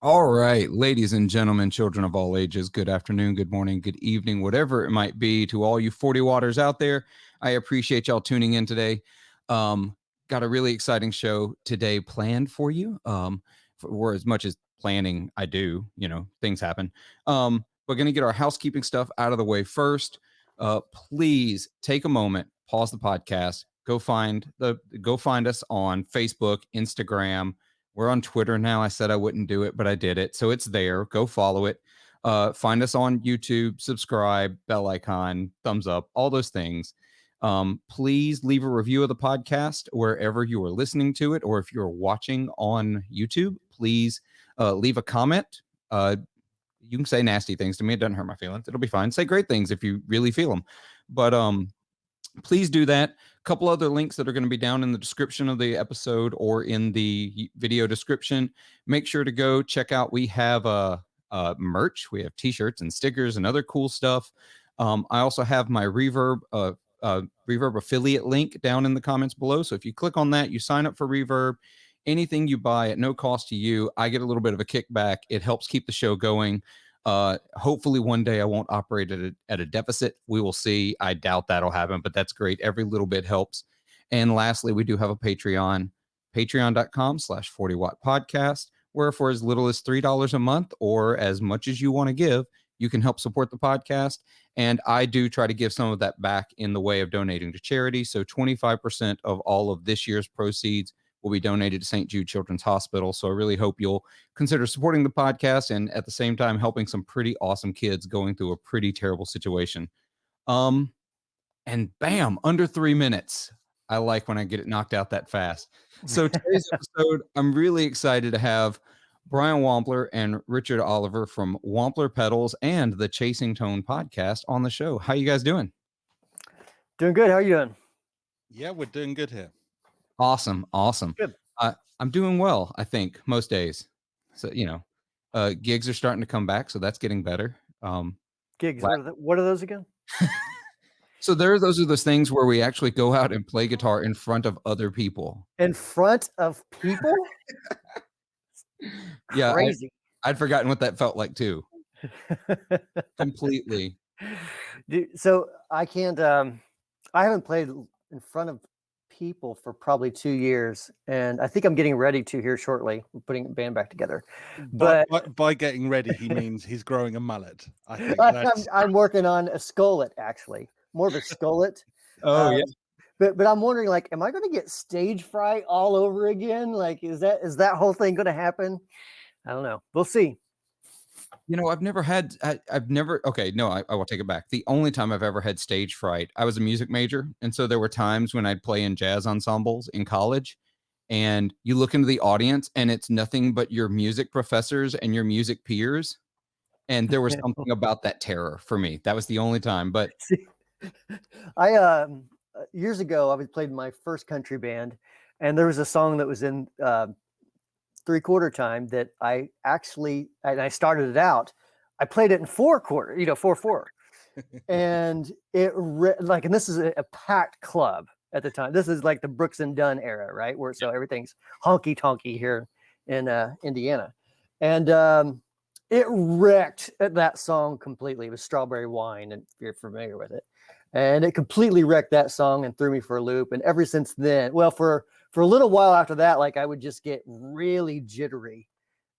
All right, ladies and gentlemen, children of all ages, good afternoon, good morning, good evening, whatever it might be to all you 40 waters out there. I appreciate y'all tuning in today. Got a really exciting show today planned for you. For as much as planning I do, things happen. We're going to get our housekeeping stuff out of the way first. Please take a moment, pause the podcast, go find us on Facebook, Instagram. We're on Twitter now. I said I wouldn't do it, but I did it. So it's there. Go follow it. Find us on YouTube, subscribe, bell icon, thumbs up, all those things. Please leave a review of the podcast wherever you are listening to it, or if you're watching on YouTube, please leave a comment. You can say nasty things to me. It doesn't hurt my feelings. It'll be fine. Say great things if you really feel them. But please do that. A couple other links that are going to be down in the description of the episode or in the video description. Make sure to go check out. We have merch. We have t-shirts and stickers and other cool stuff. I also have my Reverb affiliate link down in the comments below. So if you click on that, you sign up for Reverb. Anything you buy at no cost to you, I get a little bit of a kickback. It helps keep the show going. Hopefully one day I won't operate at a deficit. We will see. I doubt that'll happen, but that's great. Every little bit helps. And lastly, we do have a Patreon, patreon.com/40watt podcast, where for as little as $3 a month or as much as you want to give, you can help support the podcast. And I do try to give some of that back in the way of donating to charity. So 25% of all of this year's proceeds will be donated to St. Jude Children's Hospital. So I really hope you'll consider supporting the podcast and at the same time helping some pretty awesome kids going through a pretty terrible situation. And bam, under 3 minutes. I like when I get it knocked out that fast. So today's episode, I'm really excited to have Brian Wampler and Richard Oliver from Wampler Pedals and the Chasing Tone podcast on the show. How you guys doing? Doing good. How are you doing? Yeah, we're doing good here. Awesome. Good. I'm doing well, I think, most days. So, gigs are starting to come back, so that's getting better. Gigs. What are those again? So those are those things where we actually go out and play guitar in front of other people. In front of people? Yeah, crazy. I'd forgotten what that felt like too. Completely. So I can't. I haven't played in front of people for probably 2 years, and I think I'm getting ready to here shortly. We're putting a band back together. But by getting ready, he means he's growing a mullet. I think I'm working on a skullet, actually, more of a skullet. Oh yeah. But I'm wondering, like, am I going to get stage fright all over again? Like, is that whole thing going to happen? I don't know. We'll see. I've never okay, no, I will take it back. The only time I've ever had stage fright, I was a music major. And so there were times when I'd play in jazz ensembles in college and you look into the audience and it's nothing but your music professors and your music peers. And there was something about that terror for me. That was the only time. But I years ago, I played my first country band, and there was a song that was in 3/4 time that I started it out. I played it in 4/4, 4/4, and and this is a packed club at the time. This is like the Brooks and Dunn era, right? So everything's honky tonky here in Indiana, and it wrecked that song completely. It was Strawberry Wine, and if you're familiar with it. And it completely wrecked that song and threw me for a loop. And ever since then, well, for a little while after that, like I would just get really jittery.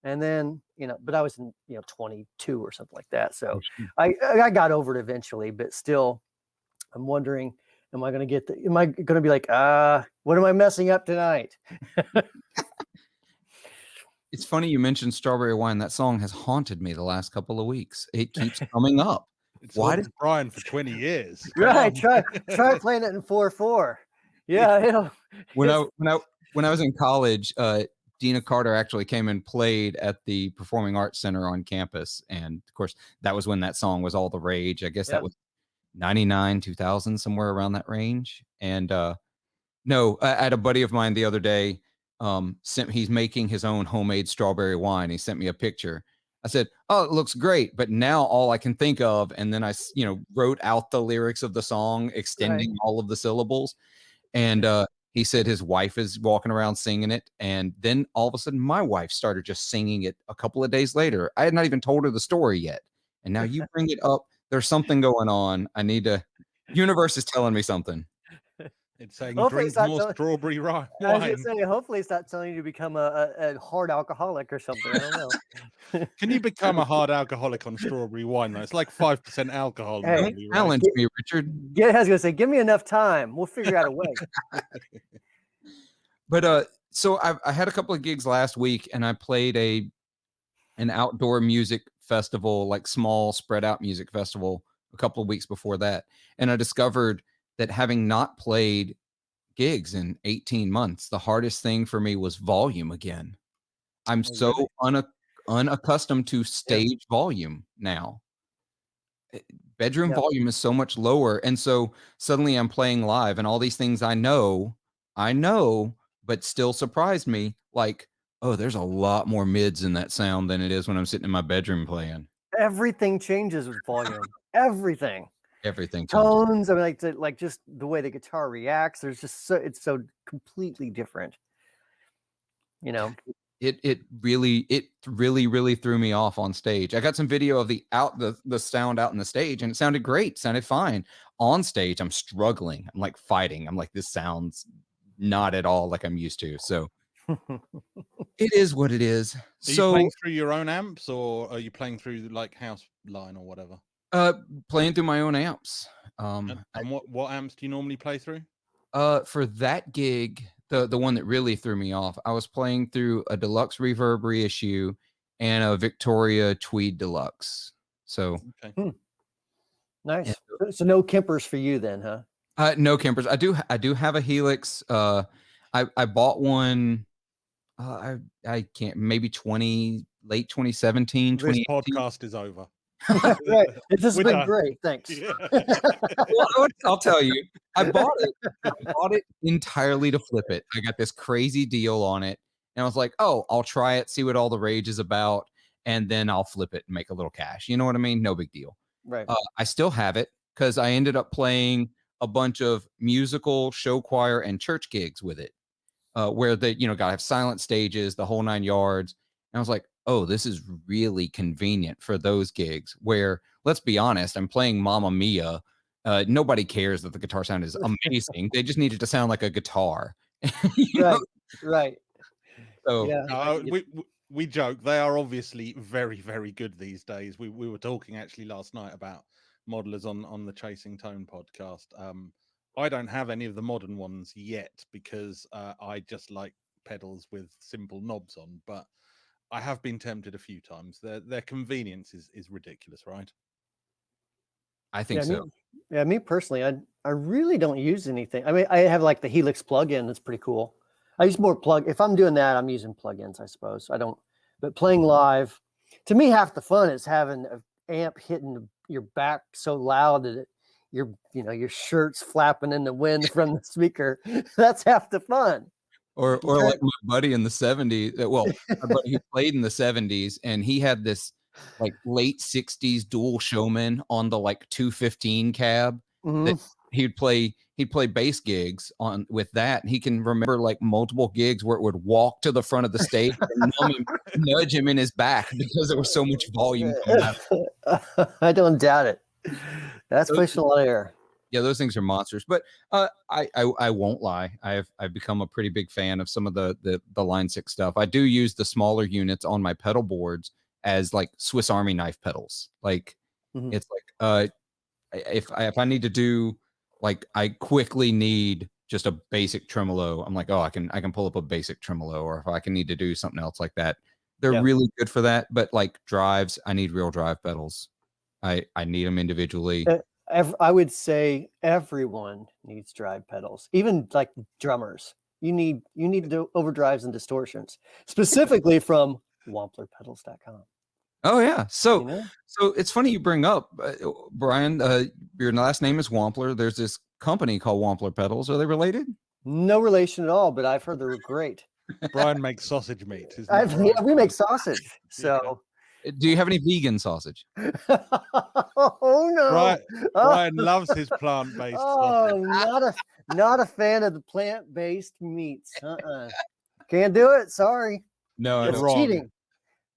And then, but I was in, 22 or something like that. So I got over it eventually, but still I'm wondering, am I going to be like, what am I messing up tonight? It's funny you mentioned Strawberry Wine. That song has haunted me the last couple of weeks. It keeps coming up. Why did Brian for 20 years? Right. Try playing it in 4/4. Yeah. When I was in college, Dina Carter actually came and played at the Performing Arts Center on campus. And of course, that was when that song was all the rage. I guess that was 99, 2000, somewhere around that range. And I had a buddy of mine the other day, he's making his own homemade strawberry wine. He sent me a picture. I said, oh, it looks great. But now all I can think of, and then I, wrote out the lyrics of the song, extending all of the syllables. And He said his wife is walking around singing it. And then all of a sudden, my wife started just singing it a couple of days later. I had not even told her the story yet. And now you bring it up. There's something going on. I need to, universe is telling me something. It's saying Hopefully drink more strawberry wine. I was going to say, hopefully it's not telling you to become a hard alcoholic or something. I don't know. Can you become a hard alcoholic on strawberry wine, though? It's like 5% alcohol. Hey, normally, right? Challenge me, Richard. I was going to say, give me enough time. We'll figure out a way. But so I had a couple of gigs last week, and I played an outdoor music festival, like small spread out music festival, a couple of weeks before that. And I discovered that having not played gigs in 18 months, the hardest thing for me was volume again. I'm so unaccustomed to stage volume now. Bedroom volume is so much lower. And so suddenly I'm playing live, and all these things I know, but still surprised me. Like, oh, there's a lot more mids in that sound than it is when I'm sitting in my bedroom playing. Everything changes with volume. Everything changes. Tones. I mean, like just the way the guitar reacts. There's just it's so completely different. You know, it really threw me off on stage. I got some video of the sound out in the stage, and it sounded great, sounded fine. On stage, I'm struggling. I'm like fighting. I'm like, this sounds not at all like I'm used to. So it is what it is. Are you playing through your own amps, or are you playing through like house line or whatever? Playing through my own amps. And what amps do you normally play through? For that gig, the one that really threw me off, I was playing through a deluxe reverb reissue and a Victoria Tweed Deluxe. So nice. Yeah. So no Kempers for you then, huh? No Kempers. I do have a Helix. I bought one. I can't, maybe late 2017. This podcast is over. Right. This has been great. Thanks. Yeah. Well, I'll tell you, I bought it entirely to flip it. I got this crazy deal on it, and I was like, oh, I'll try it, see what all the rage is about, and then I'll flip it and make a little cash. You know what I mean? No big deal. Right. I still have it because I ended up playing a bunch of musical, show choir, and church gigs with it, where gotta have silent stages, the whole 9 yards. And I was like, oh, this is really convenient for those gigs where, let's be honest, I'm playing Mamma Mia. Nobody cares that the guitar sound is amazing. They just need it to sound like a guitar. Right. So yeah, we joke. They are obviously very, very good these days. We were talking actually last night about modelers on the Chasing Tone podcast. I don't have any of the modern ones yet because I just like pedals with simple knobs on, but I have been tempted a few times. Their convenience is ridiculous, right? I think so. Me personally, I really don't use anything. I mean, I have like the Helix plugin. That's pretty cool. I use more if I'm doing that, I'm using plugins, I suppose. But playing live, to me, half the fun is having an amp hitting your back so loud that your shirt's flapping in the wind from the speaker. That's half the fun. Or like my buddy in the 70s. Well, my buddy who played in the 70s, and he had this like late 60s dual showman on the like 215 cab that he'd play bass gigs on with that. And he can remember like multiple gigs where it would walk to the front of the stage and nudge him in his back because there was so much volume coming out. I don't doubt it. That's pushing a lot of air. Yeah, those things are monsters. But I won't lie. I've become a pretty big fan of some of the Line 6 stuff. I do use the smaller units on my pedal boards as like Swiss Army knife pedals. Like it's like if I need to do, like, I quickly need just a basic tremolo, I'm like, oh, I can pull up a basic tremolo. Or if I can need to do something else like that, they're really good for that. But like drives, I need real drive pedals. I need them individually. I would say everyone needs drive pedals, even like drummers. You need the overdrives and distortions, specifically from wamplerpedals.com. Oh yeah, so it's funny you bring up Brian. Your last name is Wampler. There's this company called Wampler Pedals. Are they related? No relation at all, but I've heard they're great. Brian makes sausage meat. We make sausage. So, do you have any vegan sausage? Oh Oh no. Brian loves his plant-based sausage. Oh, not a fan of the plant-based meats. Can't do it. Sorry. No, I It's don't. wrong. cheating.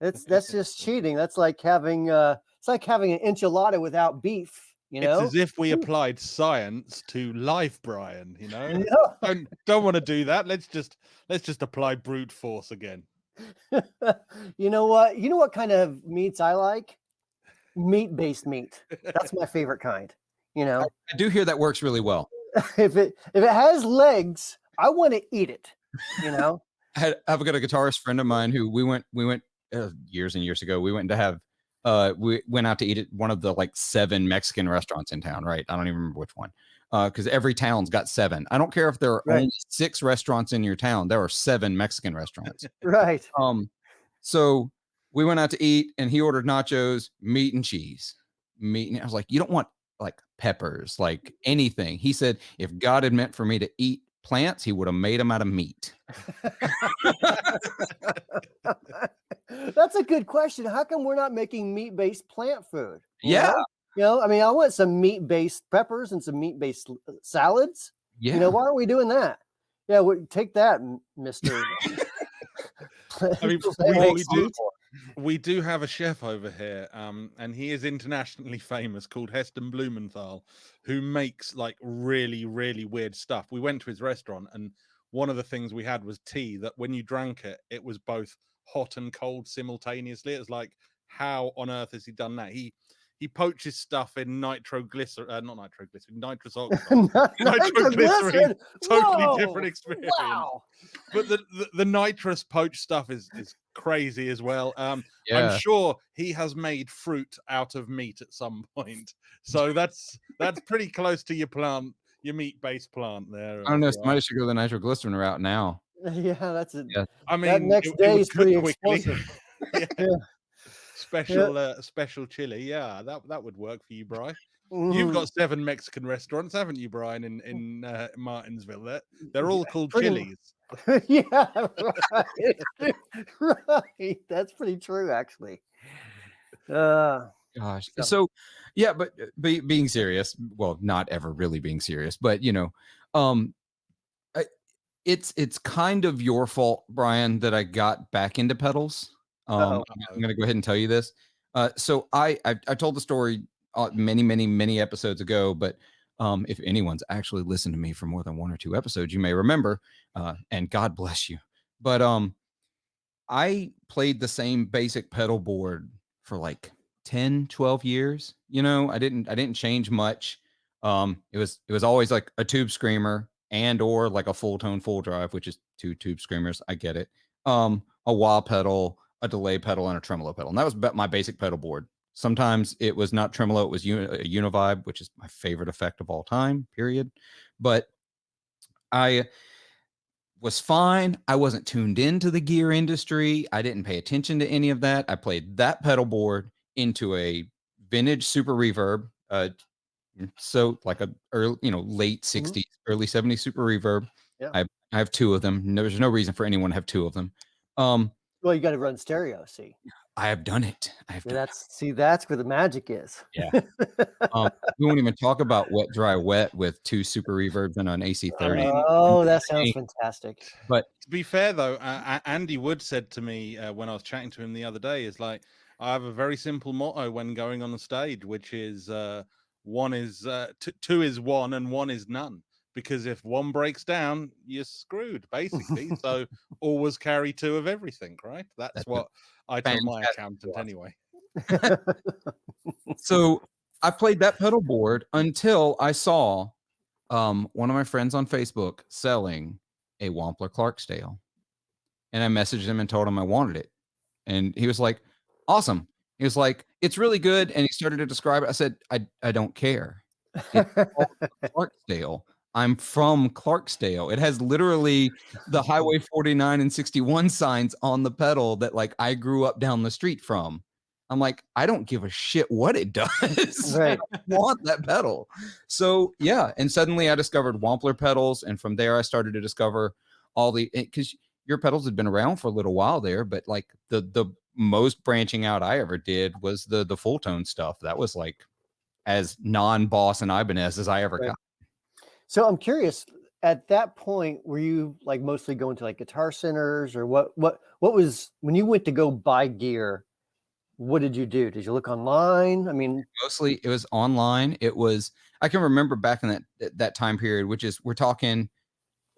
That's just cheating. That's like having an enchilada without beef. You It's know. as if we applied science to life, Brian. You know, Yeah. don't want to do that. Let's just apply brute force again. You know what? You know what kind of meats I like? Meat-based meat. That's my favorite kind. You know, I do hear that works really well. if it has legs, I want to eat it. You know. I've got a guitarist friend of mine who we went years and years ago. We went to have we went out to eat at one of the like 7 Mexican restaurants in town, right? I don't even remember which one. Because every town's got 7. I don't care if there are only 6 restaurants in your town, there are 7 Mexican restaurants. Right. So we went out to eat and he ordered nachos, meat and cheese. I was like, you don't want like peppers, like anything. He said, if God had meant for me to eat plants, he would have made them out of meat. That's a good question. How come we're not making meat-based plant food? Yeah. You know, I mean, I want some meat-based peppers and some meat-based salads. Yeah. You know, why aren't we doing that? Yeah, take that, Mr. I mean, we do have a chef over here, and he is internationally famous, called Heston Blumenthal, who makes like really, really weird stuff. We went to his restaurant, and one of the things we had was tea that when you drank it, it was both hot and cold simultaneously. It was like, how on earth has he done that? He poaches stuff in nitrous oxide. Nitroglycerin. Totally different experience. Wow. But the nitrous poached stuff is crazy as well. Yeah. I'm sure he has made fruit out of meat at some point. So that's pretty close to your meat-based plant there. I don't know. Somebody should go the nitroglycerin route now. Yeah, that's it. Yeah. I mean, that next day is pretty quickly. explosive. Special chili. Yeah, that would work for you, Brian. You've got 7 Mexican restaurants, haven't you, Brian, in Martinsville? They're all called chilies. Yeah, right. Right. That's pretty true, actually. Gosh. So yeah, but being serious, well, not ever really being serious, but you know, it's kind of your fault, Brian, that I got back into pedals. I'm going to go ahead and tell you this. So I told the story many episodes ago, but if anyone's actually listened to me for more than 1 or 2 episodes, you may remember, and God bless you. But I played the same basic pedal board for like 10, 12 years. You know, I didn't change much. It was always like a tube screamer and or like a full tone full drive, which is 2 tube screamers. I get it. A wah pedal, a delay pedal, and a tremolo pedal. And that was my basic pedal board. Sometimes it was not tremolo, it was a univibe, which is my favorite effect of all time, period. But I was fine. I wasn't tuned into the gear industry. I didn't pay attention to any of that. I played that pedal board into a vintage super reverb. So like a early, late 60s, early 70s super reverb. Yeah. I have 2 of them. There's no reason for anyone to have 2 of them. Well, you got to run stereo. See, I have done it. that's where the magic is. Yeah. We won't even talk about wet, dry, wet with 2 super reverbs and an AC30. Oh, that sounds fantastic. But to be fair, though, Andy Wood said to me when I was chatting to him the other day, is like, I have a very simple motto when going on the stage, which is 2 is 1 and 1 is none. Because if 1 breaks down, you're screwed, basically. So always carry 2 of everything, right? That's what I tell my accountant anyway. So I played that pedal board until I saw one of my friends on Facebook selling a Wampler Clarksdale. And I messaged him and told him I wanted it. And he was like, awesome. He was like, it's really good. And he started to describe it. I said, I don't care. It's Clarksdale. I'm from Clarksdale. It has literally the Highway 49 and 61 signs on the pedal that like I grew up down the street from. I'm like, I don't give a shit what it does. Right. I want that pedal. So yeah. And suddenly I discovered Wampler pedals. And from there I started to discover all because your pedals had been around for a little while there, but like the most branching out I ever did was the full tone stuff. That was like, as non-boss and Ibanez as I ever Right. got. So I'm curious, at that point, were you like mostly going to like guitar centers, or what was when you went to go buy gear, what did you do? Did you look online? I mean, Mostly it was online. It was, I can remember back in that time period, which is, we're talking,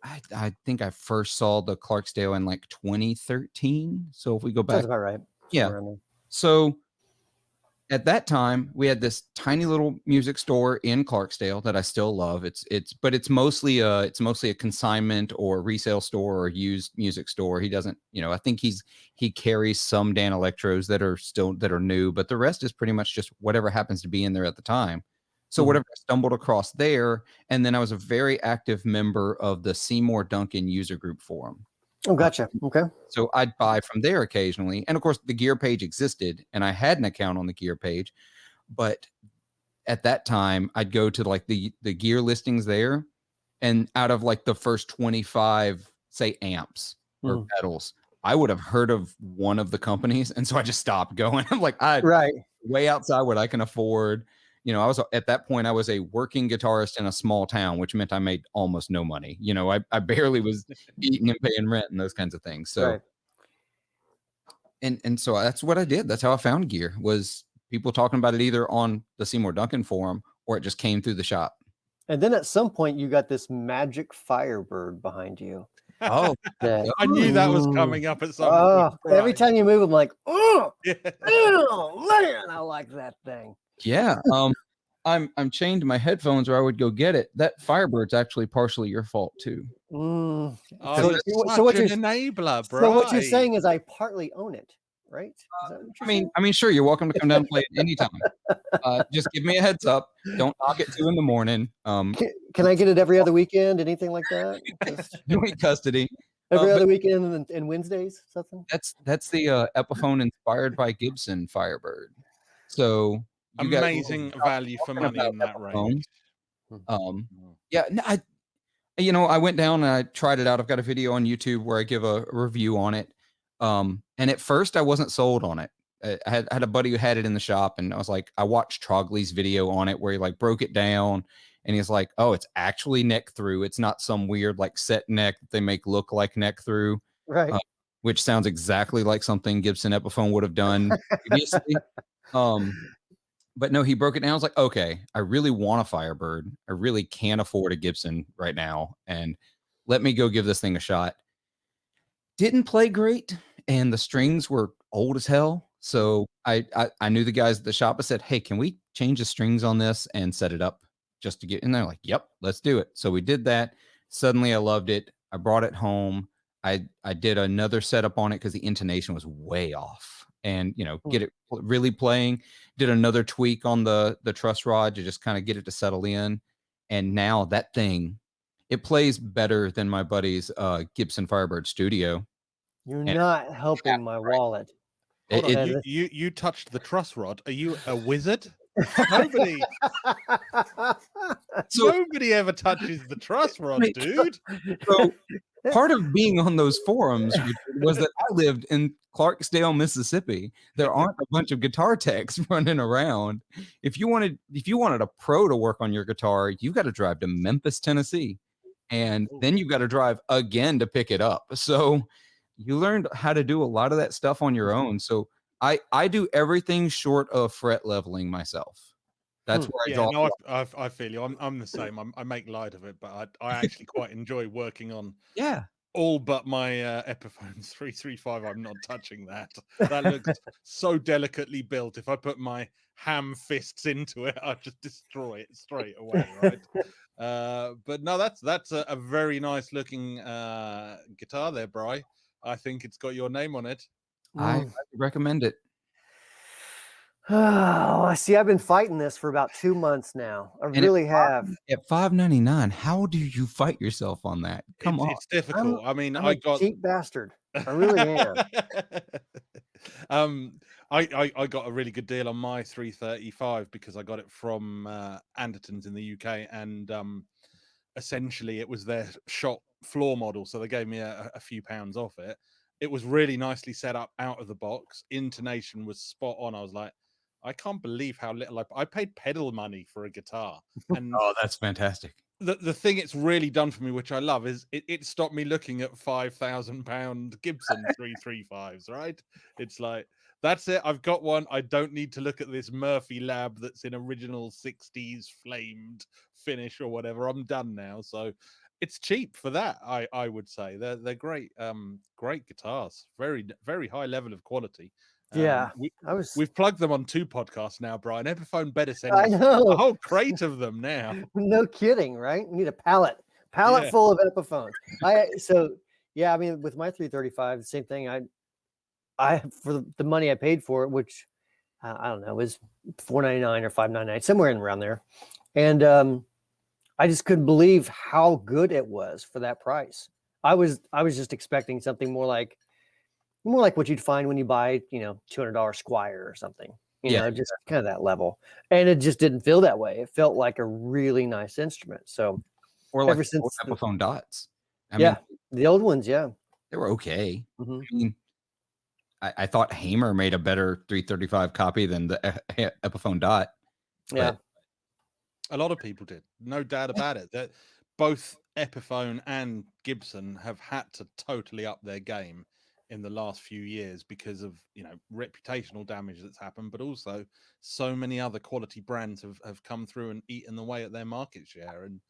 I think I first saw the Clarksdale in like 2013. So if we go back, sounds about right. yeah. Somewhere around there. So at that time, we had this tiny little music store in Clarksdale that I still love. But it's mostly a consignment or resale store or used music store. He doesn't, I think he carries some Dan Electros that are new, but the rest is pretty much just whatever happens to be in there at the time. So whatever I stumbled across there, and then I was a very active member of the Seymour Duncan user group forum. Oh, gotcha. Okay. So I'd buy from there occasionally. And of course, the gear page existed, and I had an account on the gear page. But at that time, I'd go to like the gear listings there. And out of like the first 25, say, amps or pedals, I would have heard of one of the companies. And so I just stopped going. I'm like, Right. way outside what I can afford. I was at that point, I was a working guitarist in a small town, which meant I made almost no money. I barely was eating and paying rent and those kinds of things. So, Right. and so that's what I did. That's how I found gear, was people talking about it either on the Seymour Duncan forum or it just came through the shop. And then at some point you got this magic Firebird behind you. Oh, I knew that was coming up at some point. Every time you move, I'm like, oh, Yeah. man, I like that thing. Yeah. I'm chained to my headphones, or I would go get it. That Firebird's actually partially your fault too. Oh, So you're such an enabler, bro. So what you're saying is I partly own it, right? Is that what you're saying? I mean, sure, you're welcome to come down and play it anytime. Just give me a heads up. Don't knock at 2 a.m. Can I get it every other weekend? Anything like that? Joint custody. Every other weekend and Wednesdays, something? That's the Epiphone inspired by Gibson Firebird. So amazing value for money in that range. Yeah, no, I went down and I tried it out. I've got a video on YouTube where I give a review on it. And at first I wasn't sold on it. I had a buddy who had it in the shop, and I was like, I watched Trogley's video on it where he like broke it down, and he's like, oh, it's actually neck through. It's not some weird like set neck that they make look like neck through. Right. Which sounds exactly like something Gibson Epiphone would have done previously. But no, he broke it down. I was like, okay, I really want a Firebird. I really can't afford a Gibson right now. And let me go give this thing a shot. Didn't play great. And the strings were old as hell. So I knew the guys at the shop. I said, hey, can we change the strings on this and set it up just to get in there? Like, yep, let's do it. So we did that. Suddenly I loved it. I brought it home. I did another setup on it because the intonation was way off. And, get it really playing. Did another tweak on the truss rod to just kind of get it to settle in. And now that thing, it plays better than my buddy's Gibson Firebird Studio. You're not helping my wallet. You touched the truss rod. Are you a wizard? Nobody ever touches the truss rod, dude. So part of being on those forums was that I lived in Clarksdale, Mississippi. There aren't a bunch of guitar techs running around. If you wanted a pro to work on your guitar, you've got to drive to Memphis, Tennessee, and then you've got to drive again to pick it up. So you learned how to do a lot of that stuff on your own. So I do everything short of fret leveling myself. That's where I draw. No, I feel you. I'm the same. I make light of it, but I actually quite enjoy working on all but my Epiphone 335. I'm not touching that. That looks so delicately built. If I put my ham fists into it, I'll just destroy it straight away, right? But no, that's a very nice looking guitar there, Bri. I think it's got your name on it. I recommend it. Oh, I see. I've been fighting this for about 2 months now. I really have. At $5.99, how do you fight yourself on that? Come on, it's difficult. I'm a cheap bastard. I really am. I got a really good deal on my 335 because I got it from Anderton's in the UK, and essentially it was their shop floor model, so they gave me a few pounds off it. It was really nicely set up out of the box. Intonation was spot on. I was like, I can't believe how little I paid pedal money for a guitar. And Oh, that's fantastic. the thing it's really done for me, which I love, is it stopped me looking at £5,000 Gibson 335s, right? It's like, that's it. I've got one. I don't need to look at this Murphy Lab that's in original 60s flamed finish or whatever. I'm done now. So it's cheap for that. I would say they're great. Great guitars. Very, very high level of quality. Yeah, We I was. we've plugged them on 2 podcasts now, Brian. Epiphone better send I us a know. whole crate of them now. No kidding, right? You need a pallet Yeah. full of Epiphones. Yeah, I mean, with my 335, the same thing. I for the money I paid for it, which I don't know, was $499 or $599, somewhere in around there, and I just couldn't believe how good it was for that price. I was just expecting something more like what you'd find when you buy, $200 Squire or something. Yeah. Just kind of that level. And it just didn't feel that way. It felt like a really nice instrument. So Or like ever the old since Epiphone dots. I yeah, mean, the old ones, yeah. they were okay. Mhm. I mean, I thought Hamer made a better 335 copy than the Epiphone dot. Yeah. But A lot of people did, no doubt about it. That both Epiphone and Gibson have had to totally up their game in the last few years because of reputational damage that's happened, but also so many other quality brands have come through and eaten away at their market share. And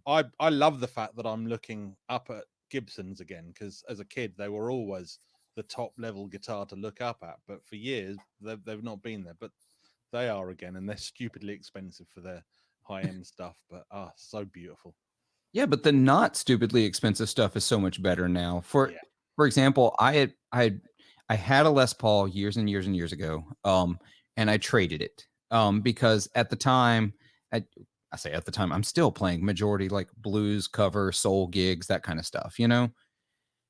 I love the fact that I'm looking up at Gibsons again, because as a kid they were always the top level guitar to look up at, but for years they've not been there. But they are again, and they're stupidly expensive for their high-end stuff, but so beautiful. yeah, but the not stupidly expensive stuff is so much better now. For Yeah. example, I had a Les Paul years and years and years ago, and I traded it because at the time, I say at the time, I'm still playing majority like blues cover, soul gigs, that kind of stuff,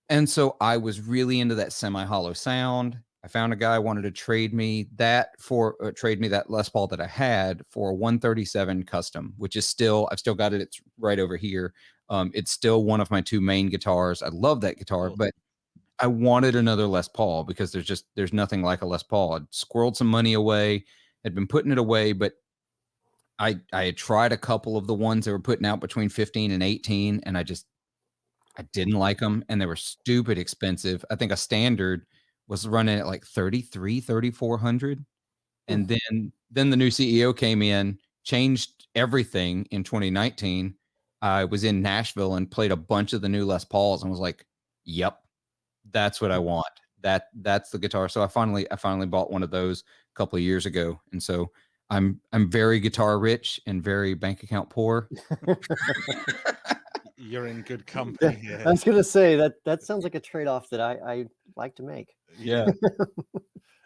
And so I was really into that semi-hollow sound. I found a guy wanted to trade me that Les Paul that I had for a 137 custom, which is I've still got it. It's right over here. It's still one of my 2 main guitars. I love that guitar, Awesome. but I wanted another Les Paul because there's nothing like a Les Paul. I'd squirreled some money away, had been putting it away, but I had tried a couple of the ones that were putting out between 15 and 18, and I didn't like them, and they were stupid expensive. I think a standard was running at like 3,400. And then the new CEO came in, changed everything in 2019. I was in Nashville and played a bunch of the new Les Pauls and was like, "Yep, that's what I want. That's the guitar." So I finally bought one of those a couple of years ago, and so I'm very guitar rich and very bank account poor. You're in good company here. I was gonna say that sounds like a trade-off that I like to make. Yeah.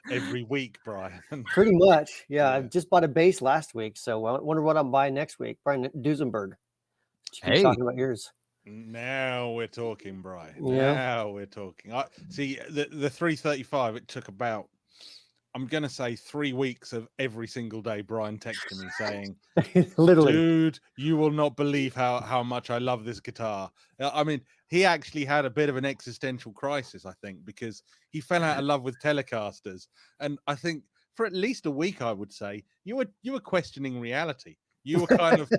Every week, Brian. Pretty much. Yeah. I Yeah. just bought a bass last week, so I wonder what I'm buying next week. Probably Duesenberg. You keep Hey. talking about yours. Now we're talking, Brian. Yeah. Now we're talking. I see the 335. It took about, I'm gonna say, 3 weeks of every single day Brian texted me saying, Literally. "Dude, you will not believe how much I love this guitar." I mean, he actually had a bit of an existential crisis, I think, because he fell out of love with Telecasters, and I think for at least a week, I would say, you were questioning reality. You were kind of,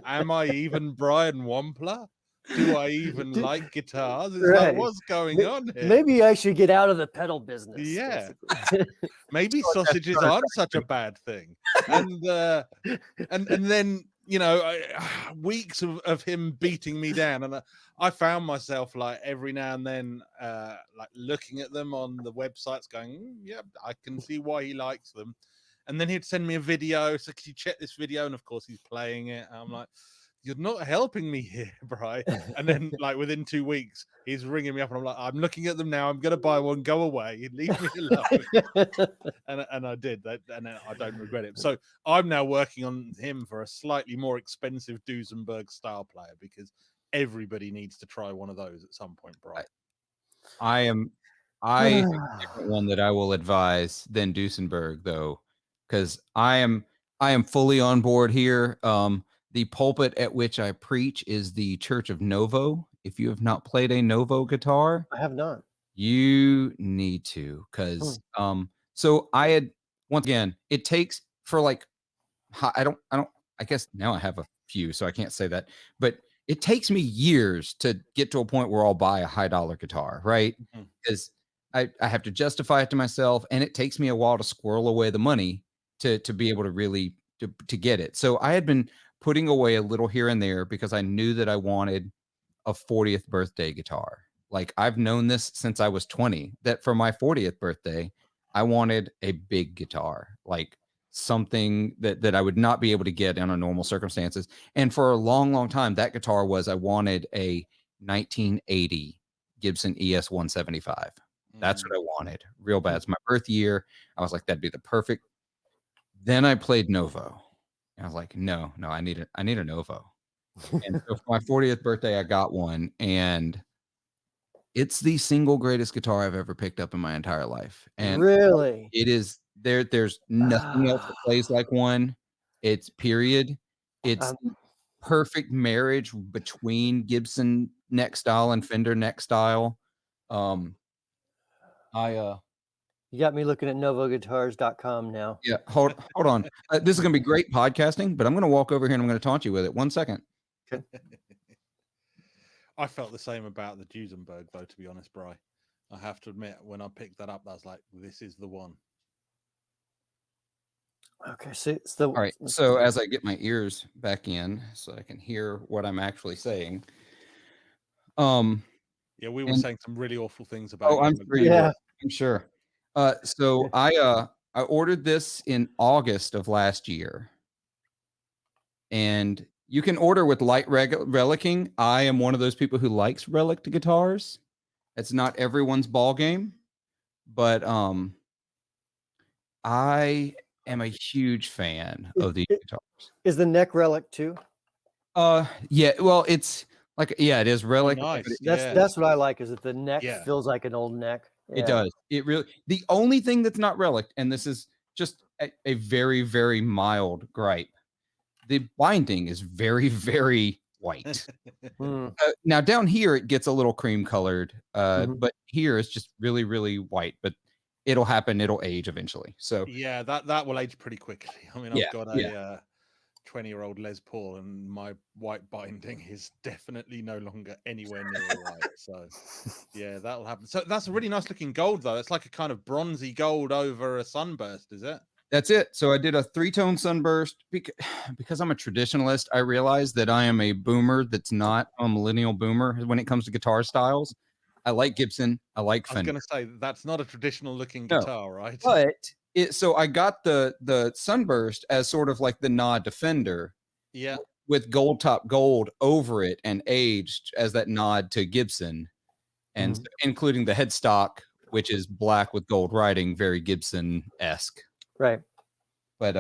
am I even Brian Wampler? Do I even like guitars? It's like, what's going on here? Maybe I should get out of the pedal business. Yeah. Maybe sausages aren't such a bad thing. And then, weeks of him beating me down, and I found myself like every now and then like looking at them on the websites going, yeah, I can see why he likes them. And then he'd send me a video, so could you check this video? And of course he's playing it. I'm like, you're not helping me here, Brian. And then like within 2 weeks, he's ringing me up and I'm like, I'm looking at them now. I'm going to buy one. Go away. Leave me alone. and I did that. And I don't regret it. So I'm now working on him for a slightly more expensive Duesenberg style player, because everybody needs to try one of those at some point, Brian. I have a different one that I will advise than Duesenberg, though, because I am fully on board here. The pulpit at which I preach is the Church of Novo. If you have not played a Novo guitar, I have not. you need to, because so I had once again, it takes for like I guess now I have a few, so I can't say that, but it takes me years to get to a point where I'll buy a high dollar guitar, right? Mhm. Because I have to justify it to myself, and it takes me a while to squirrel away the money to be able to really to get it. So I had been putting away a little here and there because I knew that I wanted a 40th birthday guitar. Like I've known this since I was 20, that for my 40th birthday, I wanted a big guitar, like something that I would not be able to get under normal circumstances. And for a long, long time, that guitar was I wanted a 1980 Gibson ES175. That's what I wanted real bad. It's my birth year. I was like, that'd be the perfect. Then I played Novo. And I was like, no, I need a Novo. And so for my 40th birthday, I got one, and it's the single greatest guitar I've ever picked up in my entire life. And Really? it is there's nothing else that plays like one. It's period. It's Um, the perfect marriage between Gibson neck style and Fender neck style. I you got me looking at novoguitars.com now. Yeah, hold on. This is gonna be great podcasting, but I'm gonna walk over here and I'm gonna taunt you with it. 1 second. I felt the same about the Duesenberg, though, to be honest, Bri. I have to admit, when I picked that up, I was like, this is the one. Okay, so it's the All right. So as I get my ears back in so I can hear what I'm actually saying. Yeah, we were and- saying some really awful things about I'm you. sure you were. I'm sure. So I ordered this in August of last year. And you can order with light relicking. I am one of those people who likes relic guitars. It's not everyone's ball game, but I am a huge fan of these guitars. Is the neck Relic too? Yeah, well, it's like, yeah, it is relic. nice. But That's what I like, is that the neck Yeah. feels like an old neck. It does. It really, the only thing that's not relic, and this is just a very, very mild gripe. The binding is very, very white. Now down here it gets a little cream colored, but here it's just really, really white. But it'll happen. It'll age eventually. So yeah, that will age pretty quickly. I mean, Yeah, I've got a 20-year-old Les Paul, and my white binding is definitely no longer anywhere near white. So yeah, that'll happen. So that's a really nice looking gold, though. It's like a kind of bronzy gold over a sunburst, is it? that's it. So I did a 3-tone sunburst because I'm a traditionalist. I realized that I am a boomer that's not a millennial boomer when it comes to guitar styles. I like Gibson. I like I was Fender. going to say that's not a traditional looking No, guitar, right? But so I got the sunburst as sort of like the nod to Fender. Yeah. With gold top gold over it and aged as that nod to Gibson, and so including the headstock, which is black with gold writing, very Gibson-esque. Right. But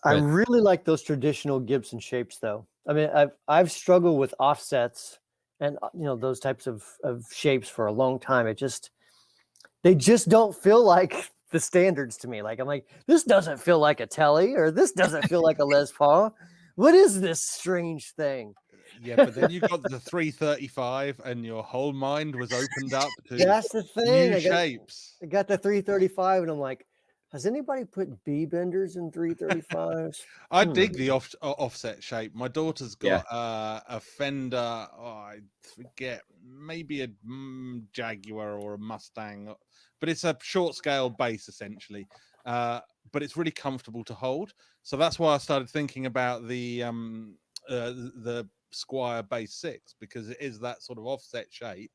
I really like those traditional Gibson shapes, though. I mean, I've struggled with offsets and those types of shapes for a long time. They just don't feel like the standards to me. Like, I'm like, this doesn't feel like a Telly, or this doesn't feel like a Les Paul. What is this strange thing? Yeah, but then you got the 335, and your whole mind was opened up to That's the thing. new shapes. I got the 335, and I'm like, has anybody put B benders in 335s? I dig the offset shape. My daughter's got Yeah. a Fender, I forget, maybe a Jaguar or a Mustang, but it's a short scale bass essentially. But it's really comfortable to hold. So that's why I started thinking about the Squire Bass 6, because it is that sort of offset shape,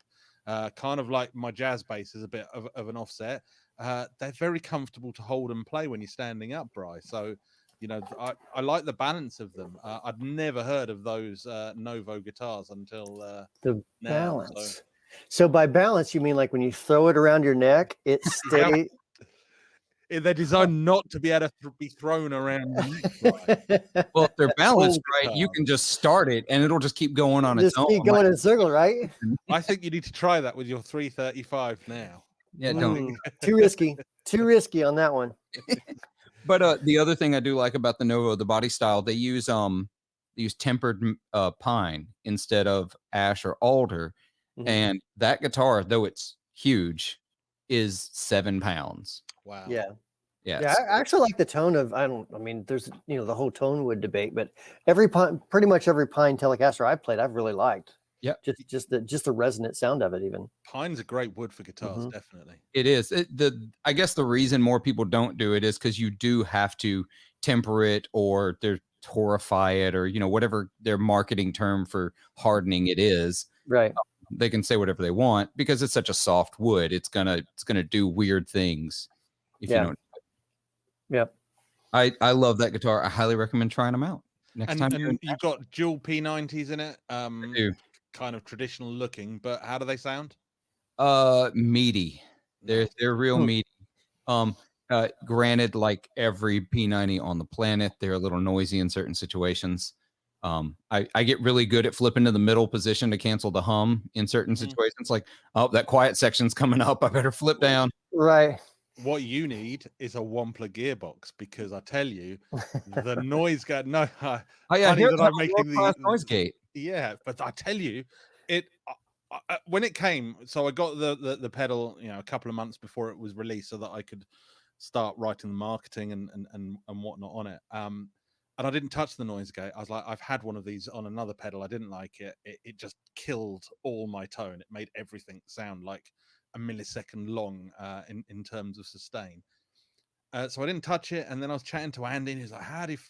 kind of like my jazz bass is a bit of an offset. They're very comfortable to hold and play when you're standing up, Bri. So, I like the balance of them. I'd never heard of those Novo guitars until the now. balance. So by balance, you mean like when you throw it around your neck, it stays. They're designed not to be able to be thrown around. Well, if they're balanced right, you can just start it and it'll just keep going on its own. Keep going in a circle, right? I think you need to try that with your 335 now. Yeah, don't. Too risky. Too risky on that one. But the other thing I do like about the Novo, the body style, they use tempered pine instead of ash or alder. And that guitar, though it's huge, is 7 pounds. Wow. Yeah. Yeah. Yeah, I actually like the tone of, I mean, there's, the whole tone wood debate, but pretty much every Pine Telecaster I've played, I've really liked. Yeah. Just the resonant sound of it even. Pine's a great wood for guitars, Mhm. definitely. It is. I guess the reason more people don't do it is because you do have to temper it, or they're torify it, or whatever their marketing term for hardening it is. Right. They can say whatever they want because it's such a soft wood. It's gonna do weird things if you Yeah. don't. Yep. I love that guitar. I highly recommend trying them out next time. And you've got dual P90s in it. I do. Kind of traditional looking, but how do they sound? Meaty. They're real meaty. Granted, like every P90 on the planet, they're a little noisy in certain situations. I get really good at flipping to the middle position to cancel the hum in certain situations. Like, oh, that quiet section's coming up. I better flip down. Right. What you need is a Wampler gearbox, because I tell you, the noise got no. Yeah, Funny here's that I'm making the noise gate. Yeah, but I tell you, it when it came. So I got the pedal, a couple of months before it was released, so that I could start writing the marketing and whatnot on it. And I didn't touch the noise gate. I was like, I've had one of these on another pedal. I didn't like it. It just killed all my tone. It made everything sound like a millisecond long in terms of sustain. So I didn't touch it. And then I was chatting to Andy, and he was like,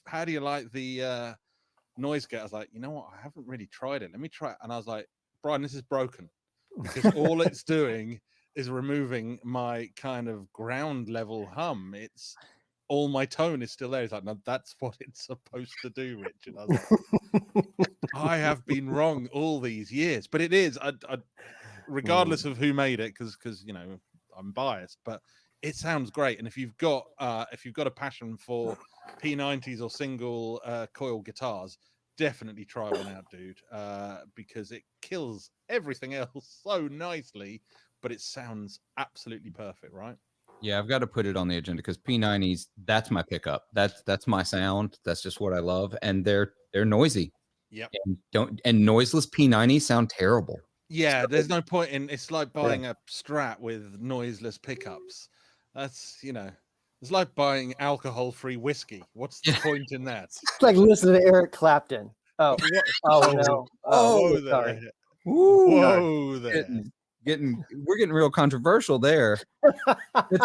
how do you like the noise gate? I was like, you know what? I haven't really tried it. Let me try it. And I was like, Brian, this is broken, because all it's doing is removing my kind of ground level hum. It's all my tone is still there. He's like, no, that's what it's supposed to do, Richard. I was like, I have been wrong all these years, but it is. Regardless of who made it, because I'm biased, but it sounds great. And if you've got a passion for P90s or single coil guitars, definitely try one out, dude, because it kills everything else so nicely, but it sounds absolutely perfect, right? Yeah, I've got to put it on the agenda because P90s, that's my pickup. That's my sound. That's just what I love. And they're noisy. Yep. And noiseless P90s sound terrible. Yeah, there's no point in. It's like buying a Strat with noiseless pickups. That's it's like buying alcohol-free whiskey. What's the point in that? It's like listening to Eric Clapton. Oh, no. Whoa there. Sorry. Whoa there. We're getting real controversial there.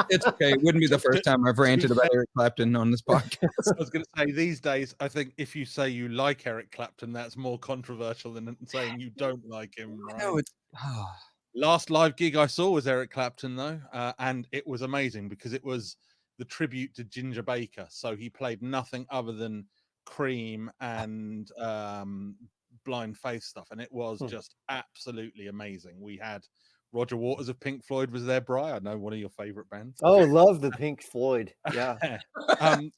It's okay. It wouldn't be the first time I've ranted about Eric Clapton on this podcast. I was going to say, these days, I think if you say you like Eric Clapton, that's more controversial than saying you don't like him. Right? No, it's Last live gig I saw was Eric Clapton, though, and it was amazing because it was the tribute to Ginger Baker. So he played nothing other than Cream and Blind Faith stuff, and it was just absolutely amazing. We had Roger Waters of Pink Floyd was there. Bri, I know one of your favorite bands. Oh, love the Pink Floyd. Yeah.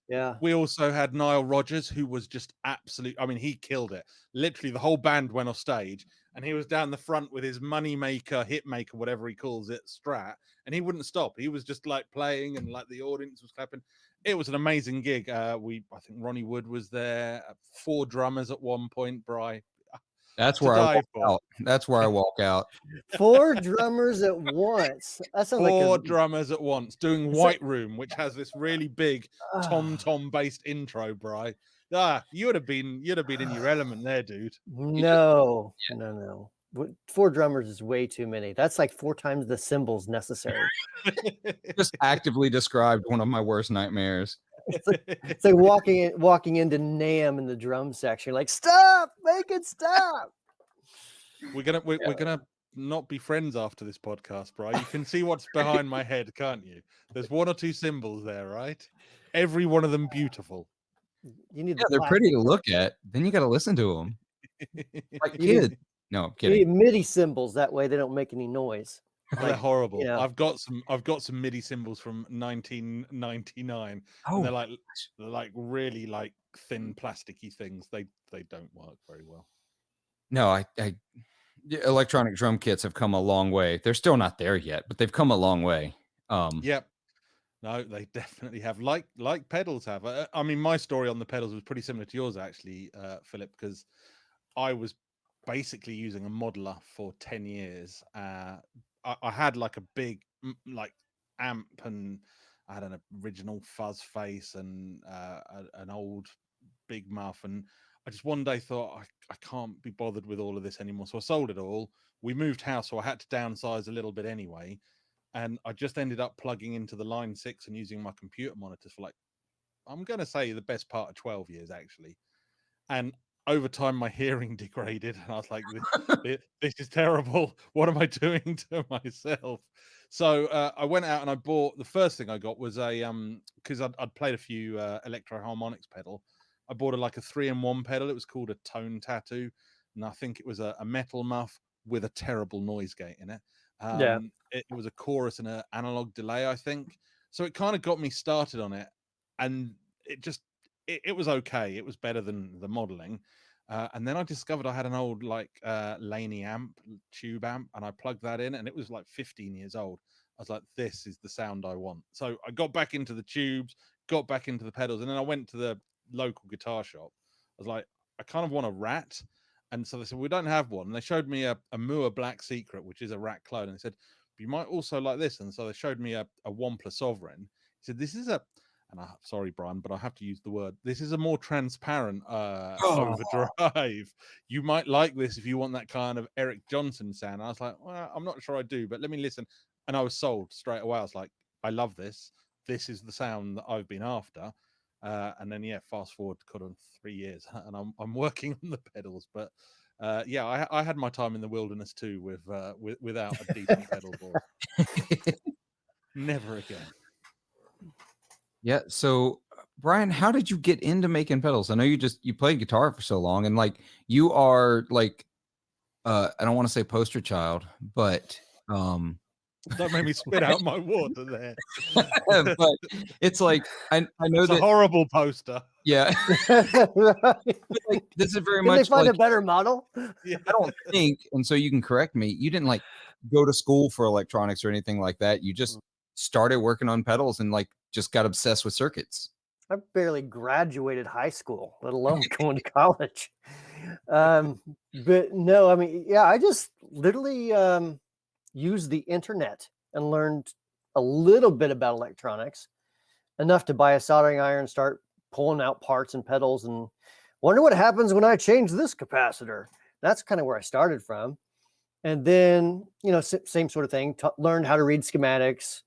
Yeah. We also had Nile Rodgers, who was just absolute. I mean, he killed it. Literally, the whole band went off stage, and he was down the front with his moneymaker, hitmaker, whatever he calls it, Strat, and he wouldn't stop. He was just like playing, and like the audience was clapping. It was an amazing gig. I think Ronnie Wood was there. 4 drummers at one point. Bri. That's where I walk out. That's where I walk out. 4 drummers at once. That sounds 4 like drummers at once doing White Room, which has this really big tom based intro, Bri. You'd have been in your element there, dude. No. 4 drummers is way too many. That's like 4 times the cymbals necessary. Just actively described one of my worst nightmares. It's like walking into NAMM in the drum section, like, stop, make it stop. We're gonna not be friends after this podcast, bro. You can see what's behind my head, can't you? There's 1 or 2 symbols there, right? Every one of them beautiful. You need they're pretty to look at. Then you got to listen to them. Like kids. No, I'm kidding. You need MIDI cymbals, that way they don't make any noise. They're horrible. I've got some MIDI cymbals from 1999. And they're like really like thin plasticky things. They don't work very well. No, electronic drum kits have come a long way. They're still not there yet, but they've come a long way. Yep. No, they definitely have. Like pedals have. I mean, my story on the pedals was pretty similar to yours, actually, Philip, because I was basically using a modeler for 10 years. I had like a big like amp and I had an original fuzz face and an old big muff, and I just one day thought I can't be bothered with all of this anymore, so I sold it all. We moved house, so I had to downsize a little bit anyway, and I just ended up plugging into the Line 6 and using my computer monitors for, like, I'm going to say the best part of 12 years actually. And over time my hearing degraded, and I was like, this is terrible. What am I doing to myself? So I went out and I bought, the first thing I got was a because I'd played a few electro harmonics pedal. I bought like a 3-in-1 pedal. It was called a Tone Tattoo, and I think it was a metal muff with a terrible noise gate in it. It was a chorus and an analog delay, I think. So it kind of got me started on it, and it was okay. It was better than the modeling. And then I discovered I had an old like Laney amp, tube amp, and I plugged that in, and it was like 15 years old. I was like, this is the sound I want. So I got back into the tubes, got back into the pedals, and then I went to the local guitar shop. I was like, I kind of want a Rat. And so they said, we don't have one. And they showed me a Moore Black Secret, which is a Rat clone. And they said, you might also like this. And so they showed me a Wampler Sovereign. He said, this is and sorry, Brian, but I have to use the word, this is a more transparent overdrive. You might like this if you want that kind of Eric Johnson sound. And I was like, well, I'm not sure I do, but let me listen. And I was sold straight away. I was like, I love this. This is the sound that I've been after. And then, yeah, fast forward kind of 3 years, and I'm working on the pedals. But yeah, I had my time in the wilderness too without a decent pedal board. Never again. Yeah. So, Brian, how did you get into making pedals? I know you played guitar for so long, and like you are like, I don't want to say poster child, but don't make me spit out my water there. But it's like I know it's that a horrible poster. Yeah. Like, this is very Can much they find like, a better model? Yeah. I don't think, and so you can correct me, you didn't like go to school for electronics or anything like that. You just started working on pedals and like just got obsessed with circuits. I barely graduated high school, let alone going to college. But no, I mean, yeah, I just literally used the internet and learned a little bit about electronics, enough to buy a soldering iron, start pulling out parts and pedals, and wonder what happens when I change this capacitor. That's kind of where I started from. And then, you know, same sort of thing, learned how to read schematics,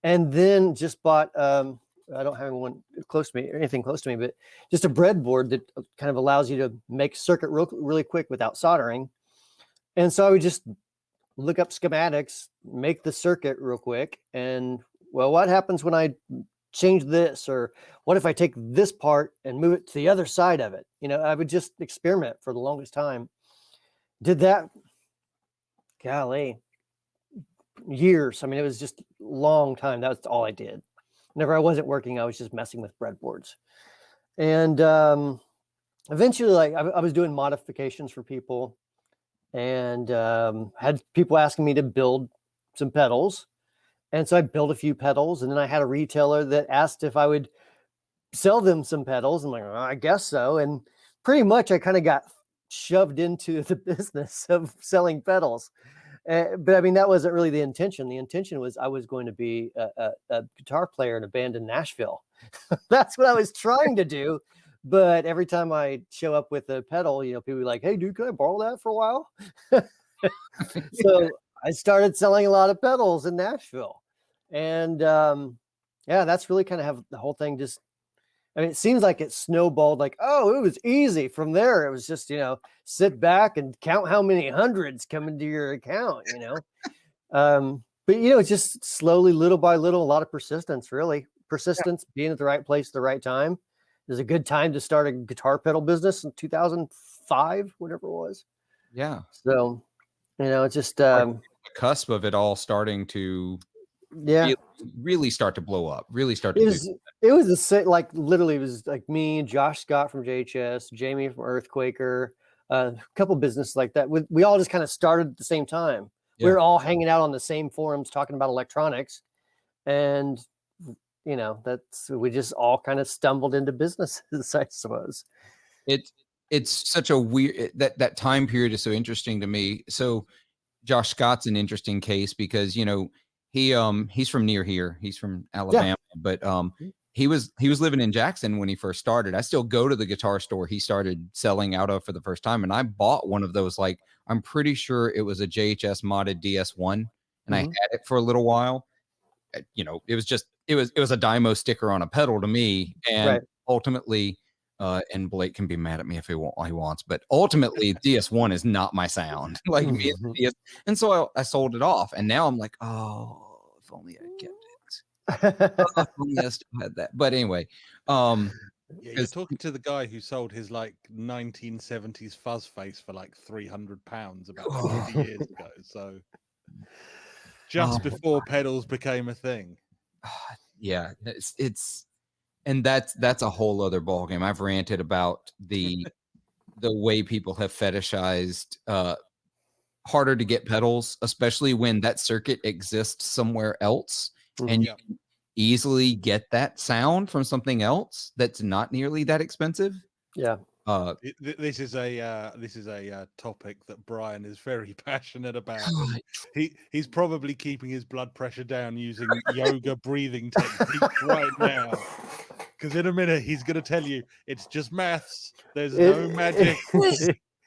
and then just bought, I don't have one close to me or anything close to me, but just a breadboard that kind of allows you to make circuit really quick without soldering. And so I would just look up schematics, make the circuit real quick, and well, what happens when I change this, or what if I take this part and move it to the other side of it? You know, I would just experiment for the longest time. Did that, golly, years. I mean, it was just a long time. That was all I did. Whenever I wasn't working, I was just messing with breadboards. And eventually, like I was doing modifications for people, and had people asking me to build some pedals. And so I built a few pedals, and then I had a retailer that asked if I would sell them some pedals. I'm like, I guess so. And pretty much I kind of got shoved into the business of selling pedals. But I mean, that wasn't really the intention. The intention was I was going to be a guitar player in a band in Nashville. That's what I was trying to do. But every time I show up with a pedal, you know, people are like, hey, dude, can I borrow that for a while? So I started selling a lot of pedals in Nashville. And yeah, that's really kind of how the whole thing just, I mean, it seems like it snowballed, like, oh, it was easy. From there, it was just, you know, sit back and count how many hundreds come into your account, you know. But, you know, it's just slowly, little by little, a lot of persistence, really. Persistence, being at the right place at the right time. It was a good time to start a guitar pedal business in 2005, whatever it was. Yeah. So, you know, it's just like the cusp of it all starting to really start to blow up, really start to it was the same, like literally it was like me, Josh Scott from JHS, Jamie from Earthquaker, a couple businesses like that. We all just kind of started at the same time. We were all hanging out on the same forums talking about electronics, and you know, we just all kind of stumbled into businesses, I suppose. It's such a weird, that time period is so interesting to me. So Josh Scott's an interesting case because, you know, He's from near here. He's from Alabama, but he was living in Jackson when he first started. I still go to the guitar store he started selling out of for the first time, and I bought one of those. Like, I'm pretty sure it was a JHS modded DS1, and I had it for a little while. You know, it was a Dymo sticker on a pedal to me, and ultimately, and Blake can be mad at me if he wants, but ultimately, DS1 is not my sound. Like me, and so I sold it off, and now I'm like, oh, if only I kept it. Oh, if only I still had that. But anyway, yeah, you're talking to the guy who sold his like 1970s fuzz face for like £300 about 50 years ago. So just before pedals became a thing. Yeah, it's and that's a whole other ballgame. I've ranted about the way people have fetishized harder to get pedals, especially when that circuit exists somewhere else, and you can easily get that sound from something else that's not nearly that expensive. Yeah. This is a topic that Brian is very passionate about. He's probably keeping his blood pressure down using yoga breathing techniques right now. Because in a minute he's going to tell you it's just maths. There's no magic.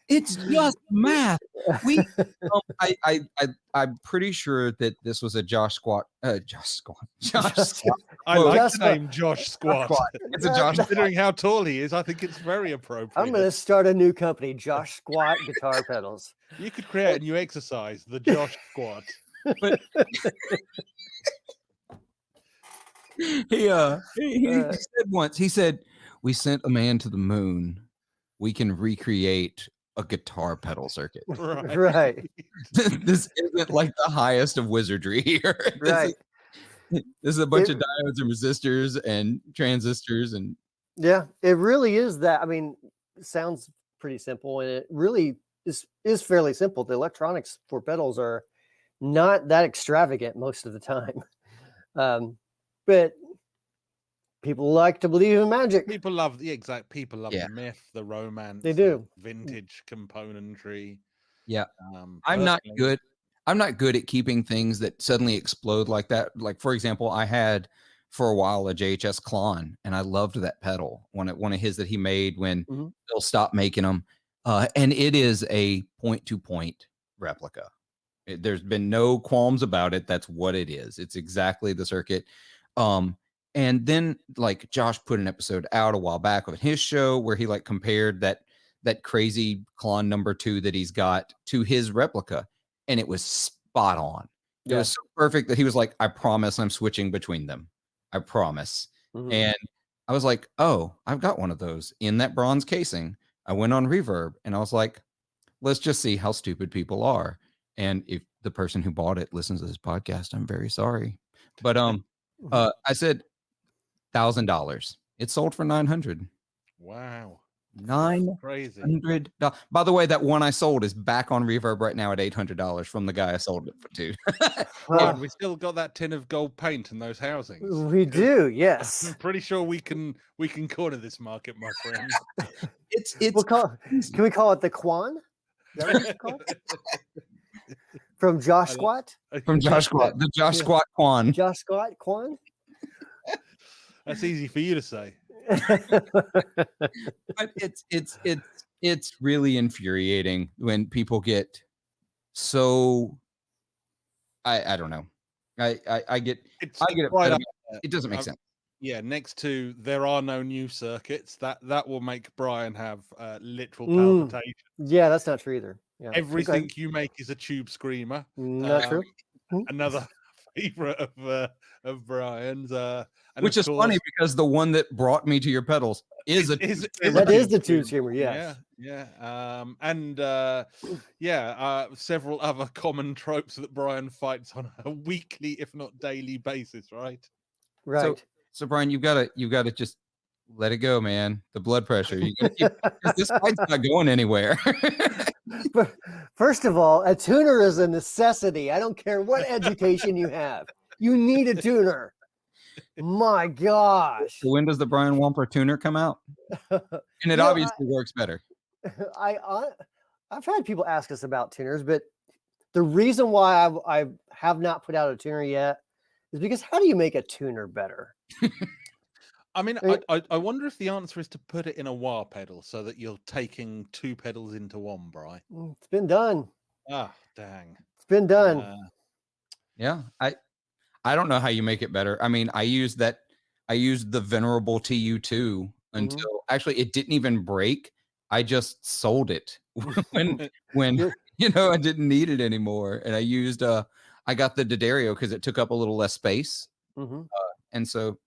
It's just math. I'm pretty sure that this was a Josh Squat. Josh Squat. I like the name Josh Squat. It's a Josh. Considering how tall he is, I think it's very appropriate. I'm going to start a new company, Josh Squat Guitar Pedals. You could create a new exercise, the Josh Squat. But he said once, he said, "We sent a man to the moon. We can recreate a guitar pedal circuit." Right. This isn't like the highest of wizardry here. This is a bunch of diodes and resistors and transistors, and yeah, it really is that. I mean, it sounds pretty simple, and it really is fairly simple. The electronics for pedals are not that extravagant most of the time. But people like to believe in magic. People love the myth, the romance. They do. Vintage componentry. Yeah. I'm not good at keeping things that suddenly explode like that. Like, for example, I had for a while a JHS Klon, and I loved that pedal. One of his that he made when they'll stop making them. And it is a point-to-point replica. There's been no qualms about it. That's what it is. It's exactly the circuit. And then like Josh put an episode out a while back of his show where he like compared that crazy Klon number 2 that he's got to his replica, and it was spot on. It was so perfect that he was like, "I promise I'm switching between them. I promise." And I was like, "Oh, I've got one of those in that bronze casing." I went on Reverb and I was like, let's just see how stupid people are. And if the person who bought it listens to this podcast, I'm very sorry. But I said $1,000. It sold for $900. Wow. $900. By the way, that one I sold is back on Reverb right now at $800 from the guy I sold it for to. And we still got that tin of gold paint in those housings. We do, yes. I'm pretty sure we can corner this market, my friend. Can we call it the Quan? Is that what it's called? From Josh Squat? From Josh Squat. The Josh Squat Quan. Josh Squat Quan? That's easy for you to say. But it's really infuriating when people get so I don't know. I get right up. It doesn't make sense. Yeah, next to there are no new circuits, that will make Brian have literal palpitation. Yeah, that's not true either. Yeah. Everything you make is a tube screamer. Not true. Another favorite of Brian's. Which is funny because the one that brought me to your pedals is the tube screamer. Yes. Several other common tropes that Brian fights on a weekly, if not daily basis, right? Right. So Brian, you gotta just let it go, man. The blood pressure. You gotta keep, this fight's not going anywhere. But first of all, a tuner is a necessity. I don't care what education you have. You need a tuner. My gosh. So when does the Brian Wampler tuner come out? And it obviously works better. I've had people ask us about tuners, but The reason why I have not put out a tuner yet is because how do you make a tuner better? I mean, I mean- I wonder if the answer is to put it in a wah pedal so that you're taking 2 pedals into one, Bri. It's been done. Ah, dang. It's been done. Yeah, I don't know how you make it better. I mean, I used the venerable TU2 until actually it didn't even break. I just sold it when I didn't need it anymore, and I got the D'Addario because it took up a little less space, and so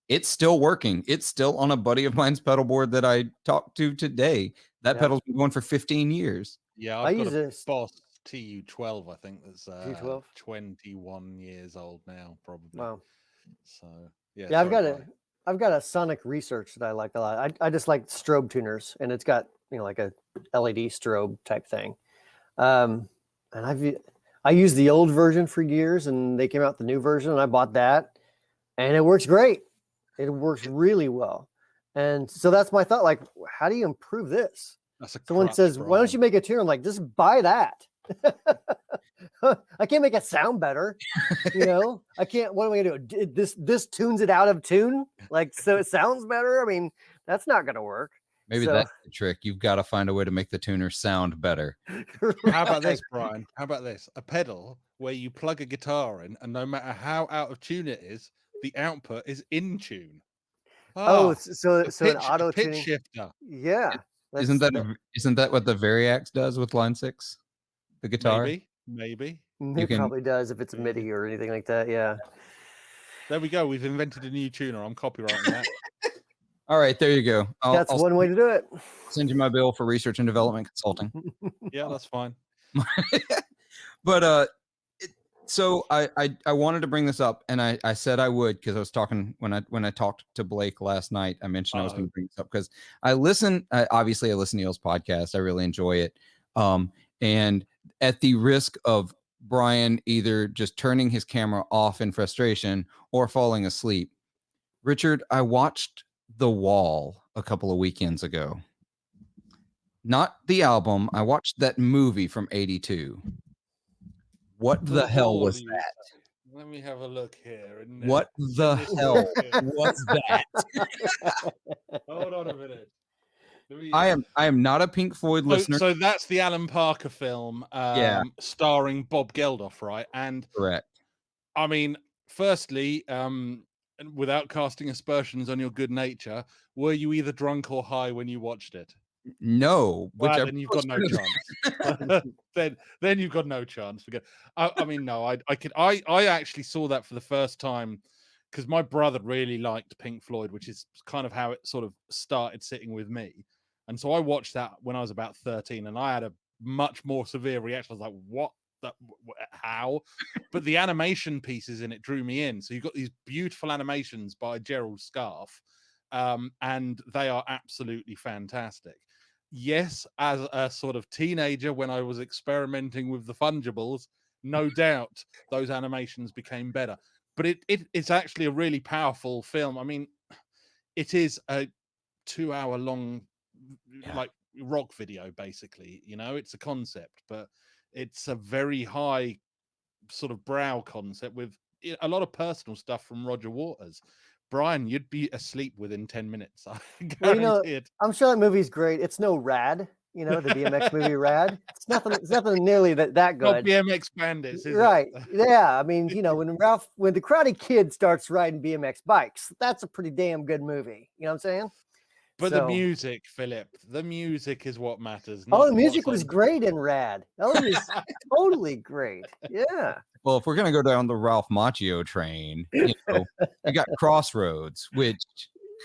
it's still working. It's still on a buddy of mine's pedal board that I talked to today. That pedal's been going for 15 years. Yeah, I I've got use a this Boss TU12, I think, that's T12. 21 years old now, probably. Wow. So yeah, Yeah, sorry, I've got a Sonic Research that I like a lot. I just like strobe tuners, and it's got like a LED strobe type thing. And I used the old version for years, and they came out the new version, and I bought that, and it works great. It works really well. And so that's my thought. Like, how do you improve this? That's a Someone crutch, says, "Why don't you make a tuner?" I'm like, just buy that. I can't make it sound better. I can't. What am I gonna do? This tunes it out of tune, like so it sounds better. I mean, that's not gonna work. Maybe that's the trick. You've got to find a way to make the tuner sound better. How about this, Brian? How about this? A pedal where you plug a guitar in, and no matter how out of tune it is, the output is in tune. So an auto pitch tuning shifter. Yeah. Isn't that what the Variax does with Line 6? The guitar? Maybe. It probably does if it's a MIDI or anything like that. Yeah. There we go. We've invented a new tuner. I'm copywriting that. All right, there you go. That's one way to do it. Send you my bill for research and development consulting. Yeah, that's fine. But so I wanted to bring this up, and I said I would because I was talking when I talked to Blake last night. I mentioned I was going to bring this up because obviously I listen to Neil's podcast. I really enjoy it. And at the risk of Brian either just turning his camera off in frustration or falling asleep, Richard, I watched The Wall a couple of weekends ago. Not the album. I watched that movie from '82. What the hell was that? Let me have a look here. What the hell was that? Hold on a minute. I am not a Pink Floyd listener. So that's the Alan Parker film, starring Bob Geldof, right? And correct. I mean, firstly, and without casting aspersions on your good nature, were you either drunk or high when you watched it? No. Well, then you've got no chance. then you've got no chance. Forget. I mean, no. I actually saw that for the first time because my brother really liked Pink Floyd, which is kind of how it sort of started sitting with me. And so I watched that when I was about 13, and I had a much more severe reaction. I was like, "What? How?" But the animation pieces in it drew me in. So you've got these beautiful animations by Gerald Scarfe, and they are absolutely fantastic. Yes, as a sort of teenager, when I was experimenting with the fungibles, no doubt those animations became better. But it's actually a really powerful film. I mean, it is a 2-hour long like rock video, basically. It's a concept, but it's a very high sort of brow concept with a lot of personal stuff from Roger Waters. Brian, you'd be asleep within 10 minutes. I guarantee it. I'm sure that movie's great. It's no Rad, the BMX movie Rad. It's nothing nearly that good. Not BMX Bandits, is right? It? Yeah, I mean, when the Karate Kid starts riding BMX bikes, that's a pretty damn good movie. You know what I'm saying? But the music, Philip, the music is what matters. The music was great in Rad. That was totally great. Yeah. Well, if we're gonna go down the Ralph Macchio train, you got Crossroads, which,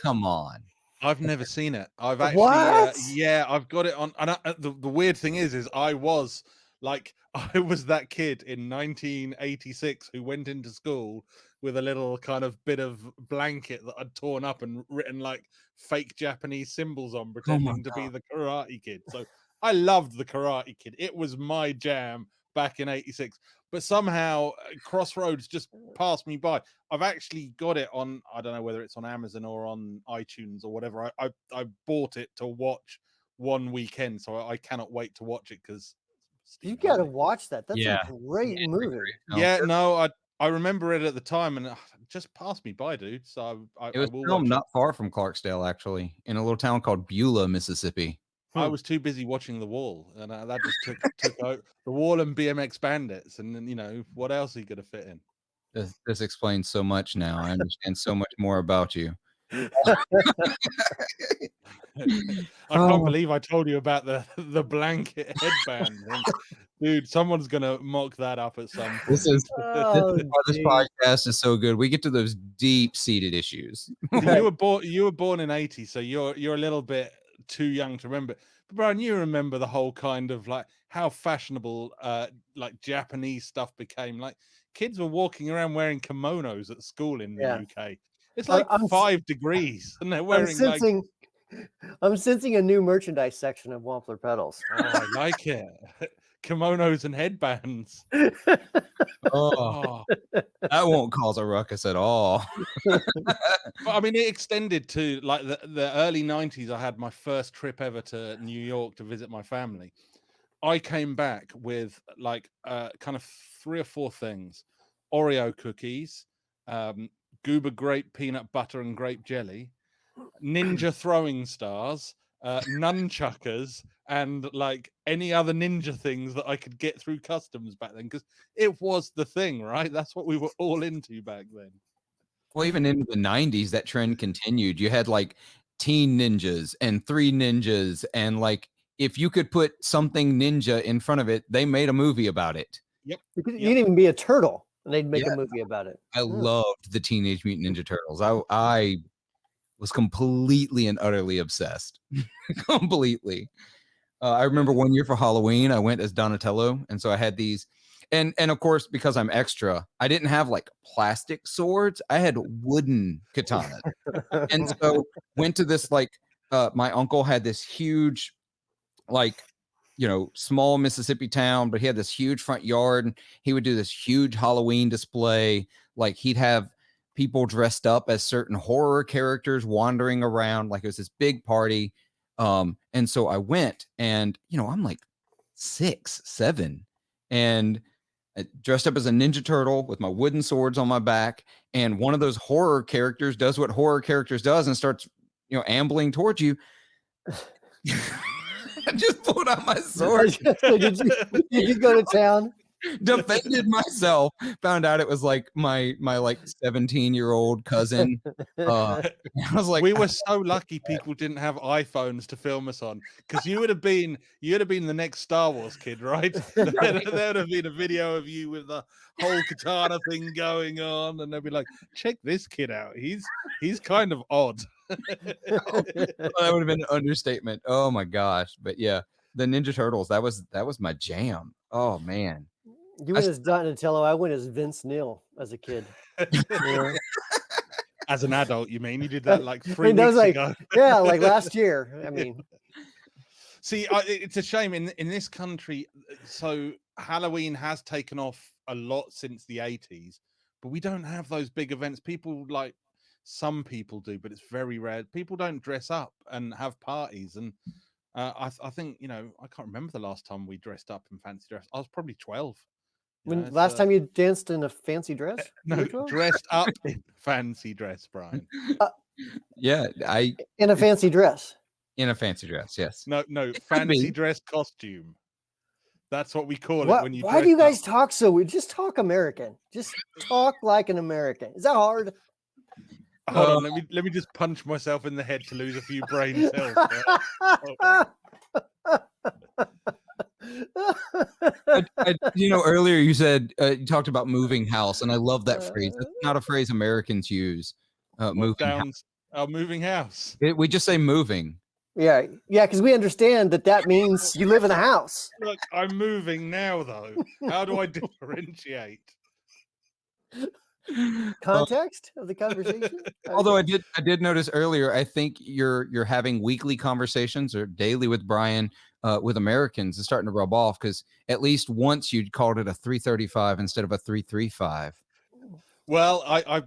come on. I've never seen it. I've actually, I've got it on. And the weird thing is I was that kid in 1986 who went into school with a little kind of bit of blanket that I'd torn up and written like fake Japanese symbols on, pretending to be the Karate Kid. So I loved the Karate Kid. It was my jam back in '86. But somehow Crossroads just passed me by. I've actually got it on, I don't know whether it's on Amazon or on iTunes or whatever. I bought it to watch one weekend, so I cannot wait to watch it because You Steve got to Hurley. watch that. That's Yeah. a great Yeah, movie. Yeah, no, I remember it at the time, and it just passed me by, dude. So It I was will filmed watch it. not far from Clarksdale, actually, in a little town called Beulah, Mississippi. I was too busy watching The Wall, and that just took out The Wall and BMX Bandits, and then what else are you gonna fit in? This explains so much now. I understand so much more about you. I can't believe I told you about the blanket headband thing. Dude, someone's gonna mock that up at some point. This is Oh, this geez. podcast is so good. We get to those deep-seated issues. You were born in 80, so you're a little bit too young to remember. But Brian, you remember the whole kind of like how fashionable like Japanese stuff became. Like kids were walking around wearing kimonos at school in the Yeah. UK. It's like I'm 5 degrees, and they're I'm wearing like. sensing a new merchandise section of Wampler pedals. Oh, I like it. Kimonos and headbands. Oh, that won't cause a ruckus at all. But I mean, it extended to like the early 90s. I had my first trip ever to New York to visit my family. I came back with like kind of 3 or 4 things: Oreo cookies, Goober grape peanut butter and grape jelly, ninja throwing stars, nunchuckers, and like any other ninja things that I could get through customs back then, because it was the thing, right? That's what we were all into back then. Well, even into the 90s, that trend continued. You had like teen ninjas and 3 ninjas, and like if you could put something ninja in front of it, they made a movie about it. Yep. You could even be a turtle, and they'd make Yeah. a movie about it. I loved the Teenage Mutant Ninja Turtles. I was completely and utterly obsessed. Completely. I remember one year for Halloween, I went as Donatello, and so I had these, and of course, because I'm extra, I didn't have like plastic swords. I had wooden katanas, and so went to this like my uncle had this huge, like small Mississippi town, but he had this huge front yard, and he would do this huge Halloween display. Like he'd have people dressed up as certain horror characters wandering around, like it was this big party. And so I went, and I'm like 6, 7, and dressed up as a Ninja Turtle with my wooden swords on my back. And one of those horror characters does what horror characters does and starts, ambling towards you. I just pulled out my sword. did you go to town? Defended myself. Found out it was like my like 17-year-old cousin. I was like, we were so lucky people didn't have iPhones to film us on, because you'd have been the next Star Wars kid, right? There would have been a video of you with the whole katana thing going on, and they'd be like, check this kid out. He's kind of odd. that would have been an understatement. Oh my gosh. But yeah, the Ninja Turtles, that was my jam. Oh man. You went as Donatello. I went as Vince Neil as a kid. As an adult, you mean? You did that like 3 weeks ago? Yeah, like last year. I mean, see, it's a shame in this country. So Halloween has taken off a lot since the 80s, but we don't have those big events. People like some people do, but it's very rare. People don't dress up and have parties, and I think I can't remember the last time we dressed up in fancy dress. I was probably 12. when last time you danced in a fancy dress? No, dressed up in fancy dress, Brian. Yeah, in a fancy dress. In a fancy dress, yes. No, fancy dress costume. That's what we call it when you. Why do you guys talk so weird? Just talk American. Just talk like an American. Is that hard? Hold on, let me just punch myself in the head to lose a few brain cells. Earlier you said you talked about moving house, and I love that phrase. It's not a phrase Americans use. Moving house. We just say moving. Yeah, because we understand that means you live in a house. Look, I'm moving now, though. How do I differentiate? Context of the conversation. Although I did notice earlier, I think you're having weekly conversations or daily with Brian with Americans is starting to rub off, because at least once you'd called it a 335 instead of a 335. Well, I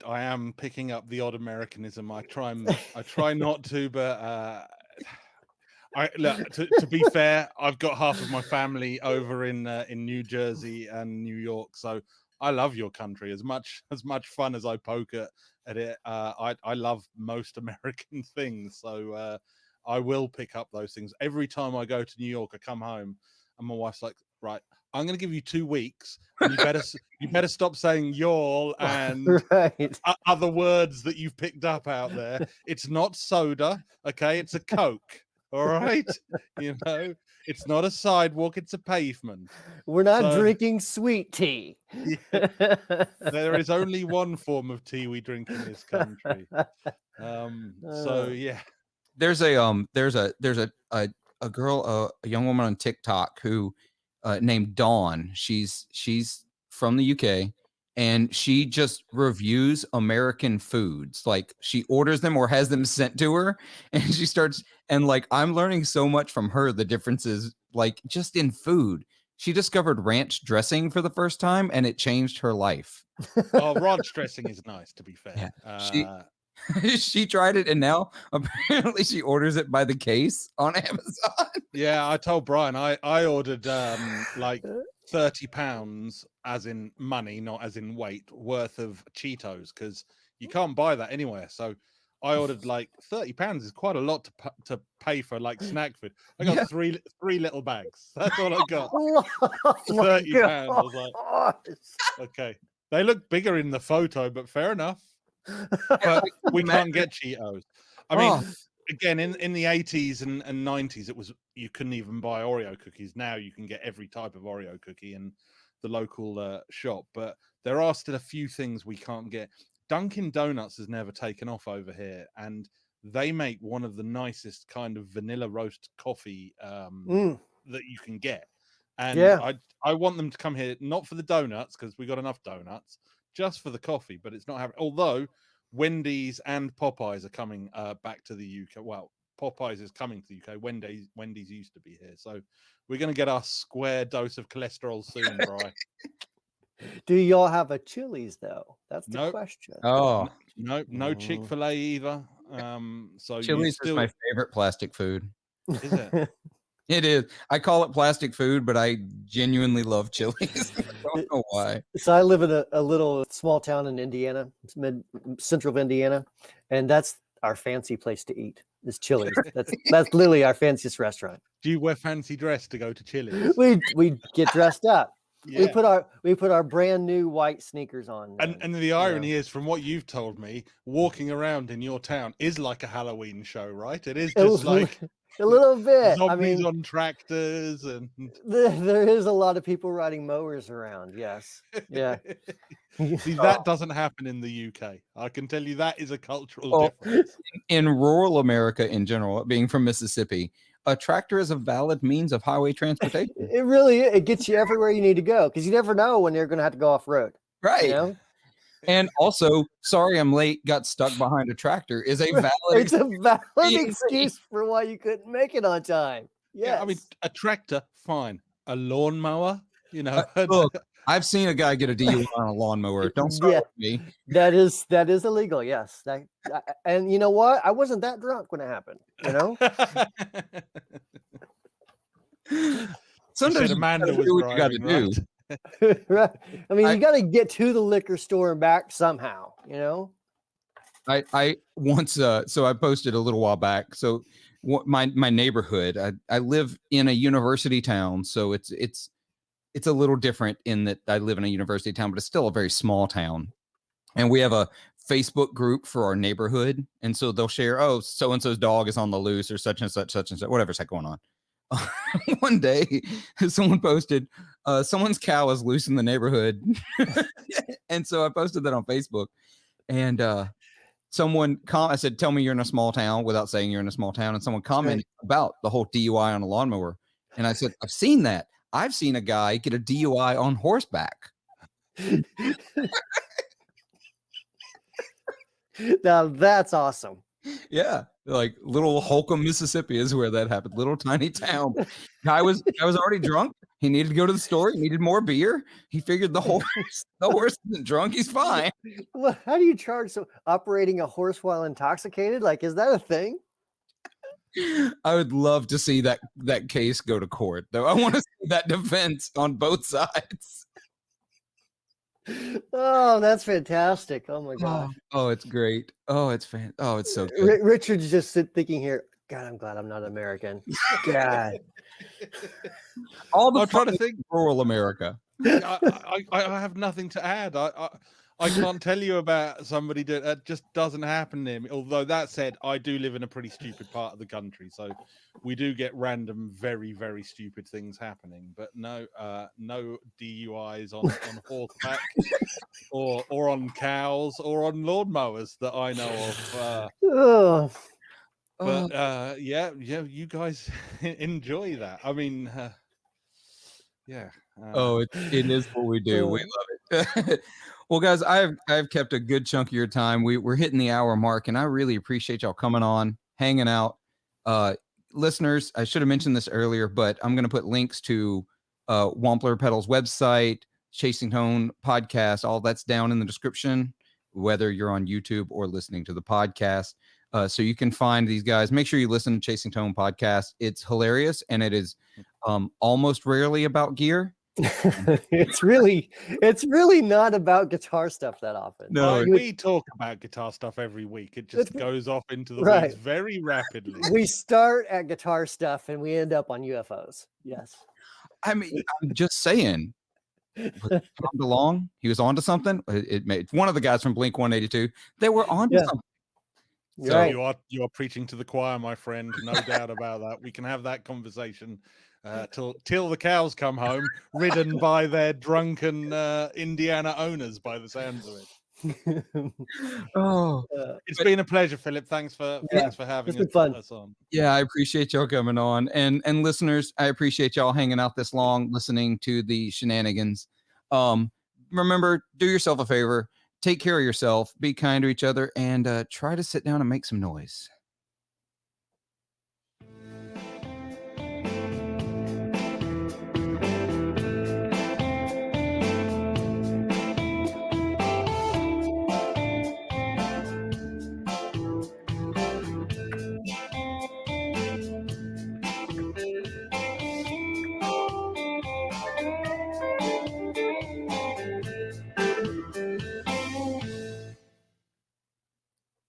am picking up the odd Americanism. I try not to, but Look, to be fair, I've got half of my family over in New Jersey and New York, so I love your country as much fun as I poke at it. I love most American things, so I will pick up those things every time I go to New York. I come home, and my wife's like, "Right, I'm going to give you 2 weeks, and you better stop saying y'all and Right. other words that you've picked up out there. It's not soda, okay? It's a Coke, all right? You know, it's not a sidewalk, it's a pavement. We're not So, drinking sweet tea. yeah, there is only one form of tea we drink in this country. So yeah. There's a girl, a young woman on TikTok who named Dawn. She's from the UK, and she just reviews American foods. Like, she orders them or has them sent to her, and she starts, and like, I'm learning so much from her, the differences like just in food. She discovered ranch dressing for the first time, and it changed her life. Oh, ranch dressing is nice, to be fair. Yeah. She tried it, and now apparently she orders it by the case on Amazon. Yeah, I told Brian I ordered like £30, as in money, not as in weight, worth of Cheetos, because you can't buy that anywhere. So I ordered like £30 is quite a lot to pay for like snack food. I got three little bags. That's all I got. £30. I was like, okay, they look bigger in the photo, but fair enough. But we can't get Cheetos. I mean, again, in the 80s and 90s, it was, you couldn't even buy Oreo cookies. Now you can get every type of Oreo cookie in the local shop, but there are still a few things we can't get. Dunkin' Donuts has never taken off over here, and they make one of the nicest kind of vanilla roast coffee that you can get. And I want them to come here, not for the donuts, because we got enough donuts, just for the coffee, but it's not happening. Although Wendy's and Popeyes are coming back to the UK. Well, Popeyes is coming to the UK. Wendy's used to be here. So we're going to get our square dose of cholesterol soon, Bri. Do y'all have a Chili's though? That's the question. Oh, no Chick-fil-A either. So Chili's is my favorite plastic food. Is it? It is. I call it plastic food, but I genuinely love Chili's. I don't know why. So I live in a little small town in Indiana, it's central of Indiana, and that's our fancy place to eat. Is Chili's. That's literally our fanciest restaurant. Do you wear fancy dress to go to Chili's? We get dressed up. Yeah. We put our brand new white sneakers on. And the irony is, from what you've told me, walking around in your town is like a Halloween show, right? It is just like a little bit. Zombies on tractors, and there is a lot of people riding mowers around. Yes, yeah. See, that doesn't happen in the UK. I can tell you that is a cultural difference. In rural America in general, being from Mississippi, a tractor is a valid means of highway transportation. It really is. It gets you everywhere you need to go, because you never know when you're going to have to go off road. Right. You know? And also, sorry I'm late, got stuck behind a tractor is a valid It's a valid excuse for why you couldn't make it on time. Yes. Yeah, I mean, a tractor, fine. A lawnmower, you know. Look, I've seen a guy get a DUI on a lawnmower. Don't start with me. That is illegal. Yes. And you know what? I wasn't that drunk when it happened. You know. Sometimes Amanda was do what you got to do. Right. I mean, you got to get to the liquor store and back somehow. You know. I once so I posted a little while back. So my neighborhood, I live in a university town, so it's a little different in that I live in a university town, but it's still a very small town. And we have a Facebook group for our neighborhood. And so they'll share, oh, so-and-so's dog is on the loose, or such and such, whatever's going on. One day, someone posted, someone's cow is loose in the neighborhood. And so I posted that on Facebook. And I said, tell me you're in a small town, without saying you're in a small town. And someone commented about the whole DUI on a lawnmower. And I said, I've seen that. I've seen a guy get a DUI on horseback. Now that's awesome. Yeah, like little Holcomb, Mississippi is where that happened. Little tiny town. I was already drunk. He needed to go to the store. He needed more beer. He figured the horse isn't drunk. He's fine. Well, how do you charge operating a horse while intoxicated? Like, is that a thing? I would love to see that case go to court, though. I want to see that defense on both sides. Oh, that's fantastic. Oh my gosh. Oh, it's great. Oh, it's so good. Richard's just thinking here, God, I'm glad I'm not American. God. All the I'm trying to fun think. in rural America. I have nothing to add. I can't tell you about somebody that just doesn't happen near me. Although that said, I do live in a pretty stupid part of the country, so we do get random, very, very stupid things happening. But no DUIs on horseback or on cows or on lawnmowers that I know of. Oh. But yeah, you guys enjoy that. I mean, yeah. It is what we do. We love it. Well, guys, I've kept a good chunk of your time. We're hitting the hour mark, and I really appreciate y'all coming on, hanging out. Listeners, I should have mentioned this earlier, but I'm going to put links to Wampler Pedal's website, Chasing Tone podcast. All that's down in the description, whether you're on YouTube or listening to the podcast. So you can find these guys. Make sure you listen to Chasing Tone podcast. It's hilarious, and it is almost rarely about gear. It's really not about guitar stuff that often. No, we talk about guitar stuff every week. It just goes off into the weeds very rapidly. We start at guitar stuff and we end up on UFOs. Yes. I mean, I'm just saying. Tom DeLonge, he was onto something. It made one of the guys from Blink 182. They were onto something. So right. you are preaching to the choir, my friend. No doubt about that. We can have that conversation till the cows come home, ridden by their drunken Indiana owners, by the sounds of it. It's been a pleasure, Philip. Thanks for having us on. Yeah, I appreciate y'all coming on, and listeners, I appreciate y'all hanging out this long, listening to the shenanigans. Remember, do yourself a favor, take care of yourself, be kind to each other, and try to sit down and make some noise.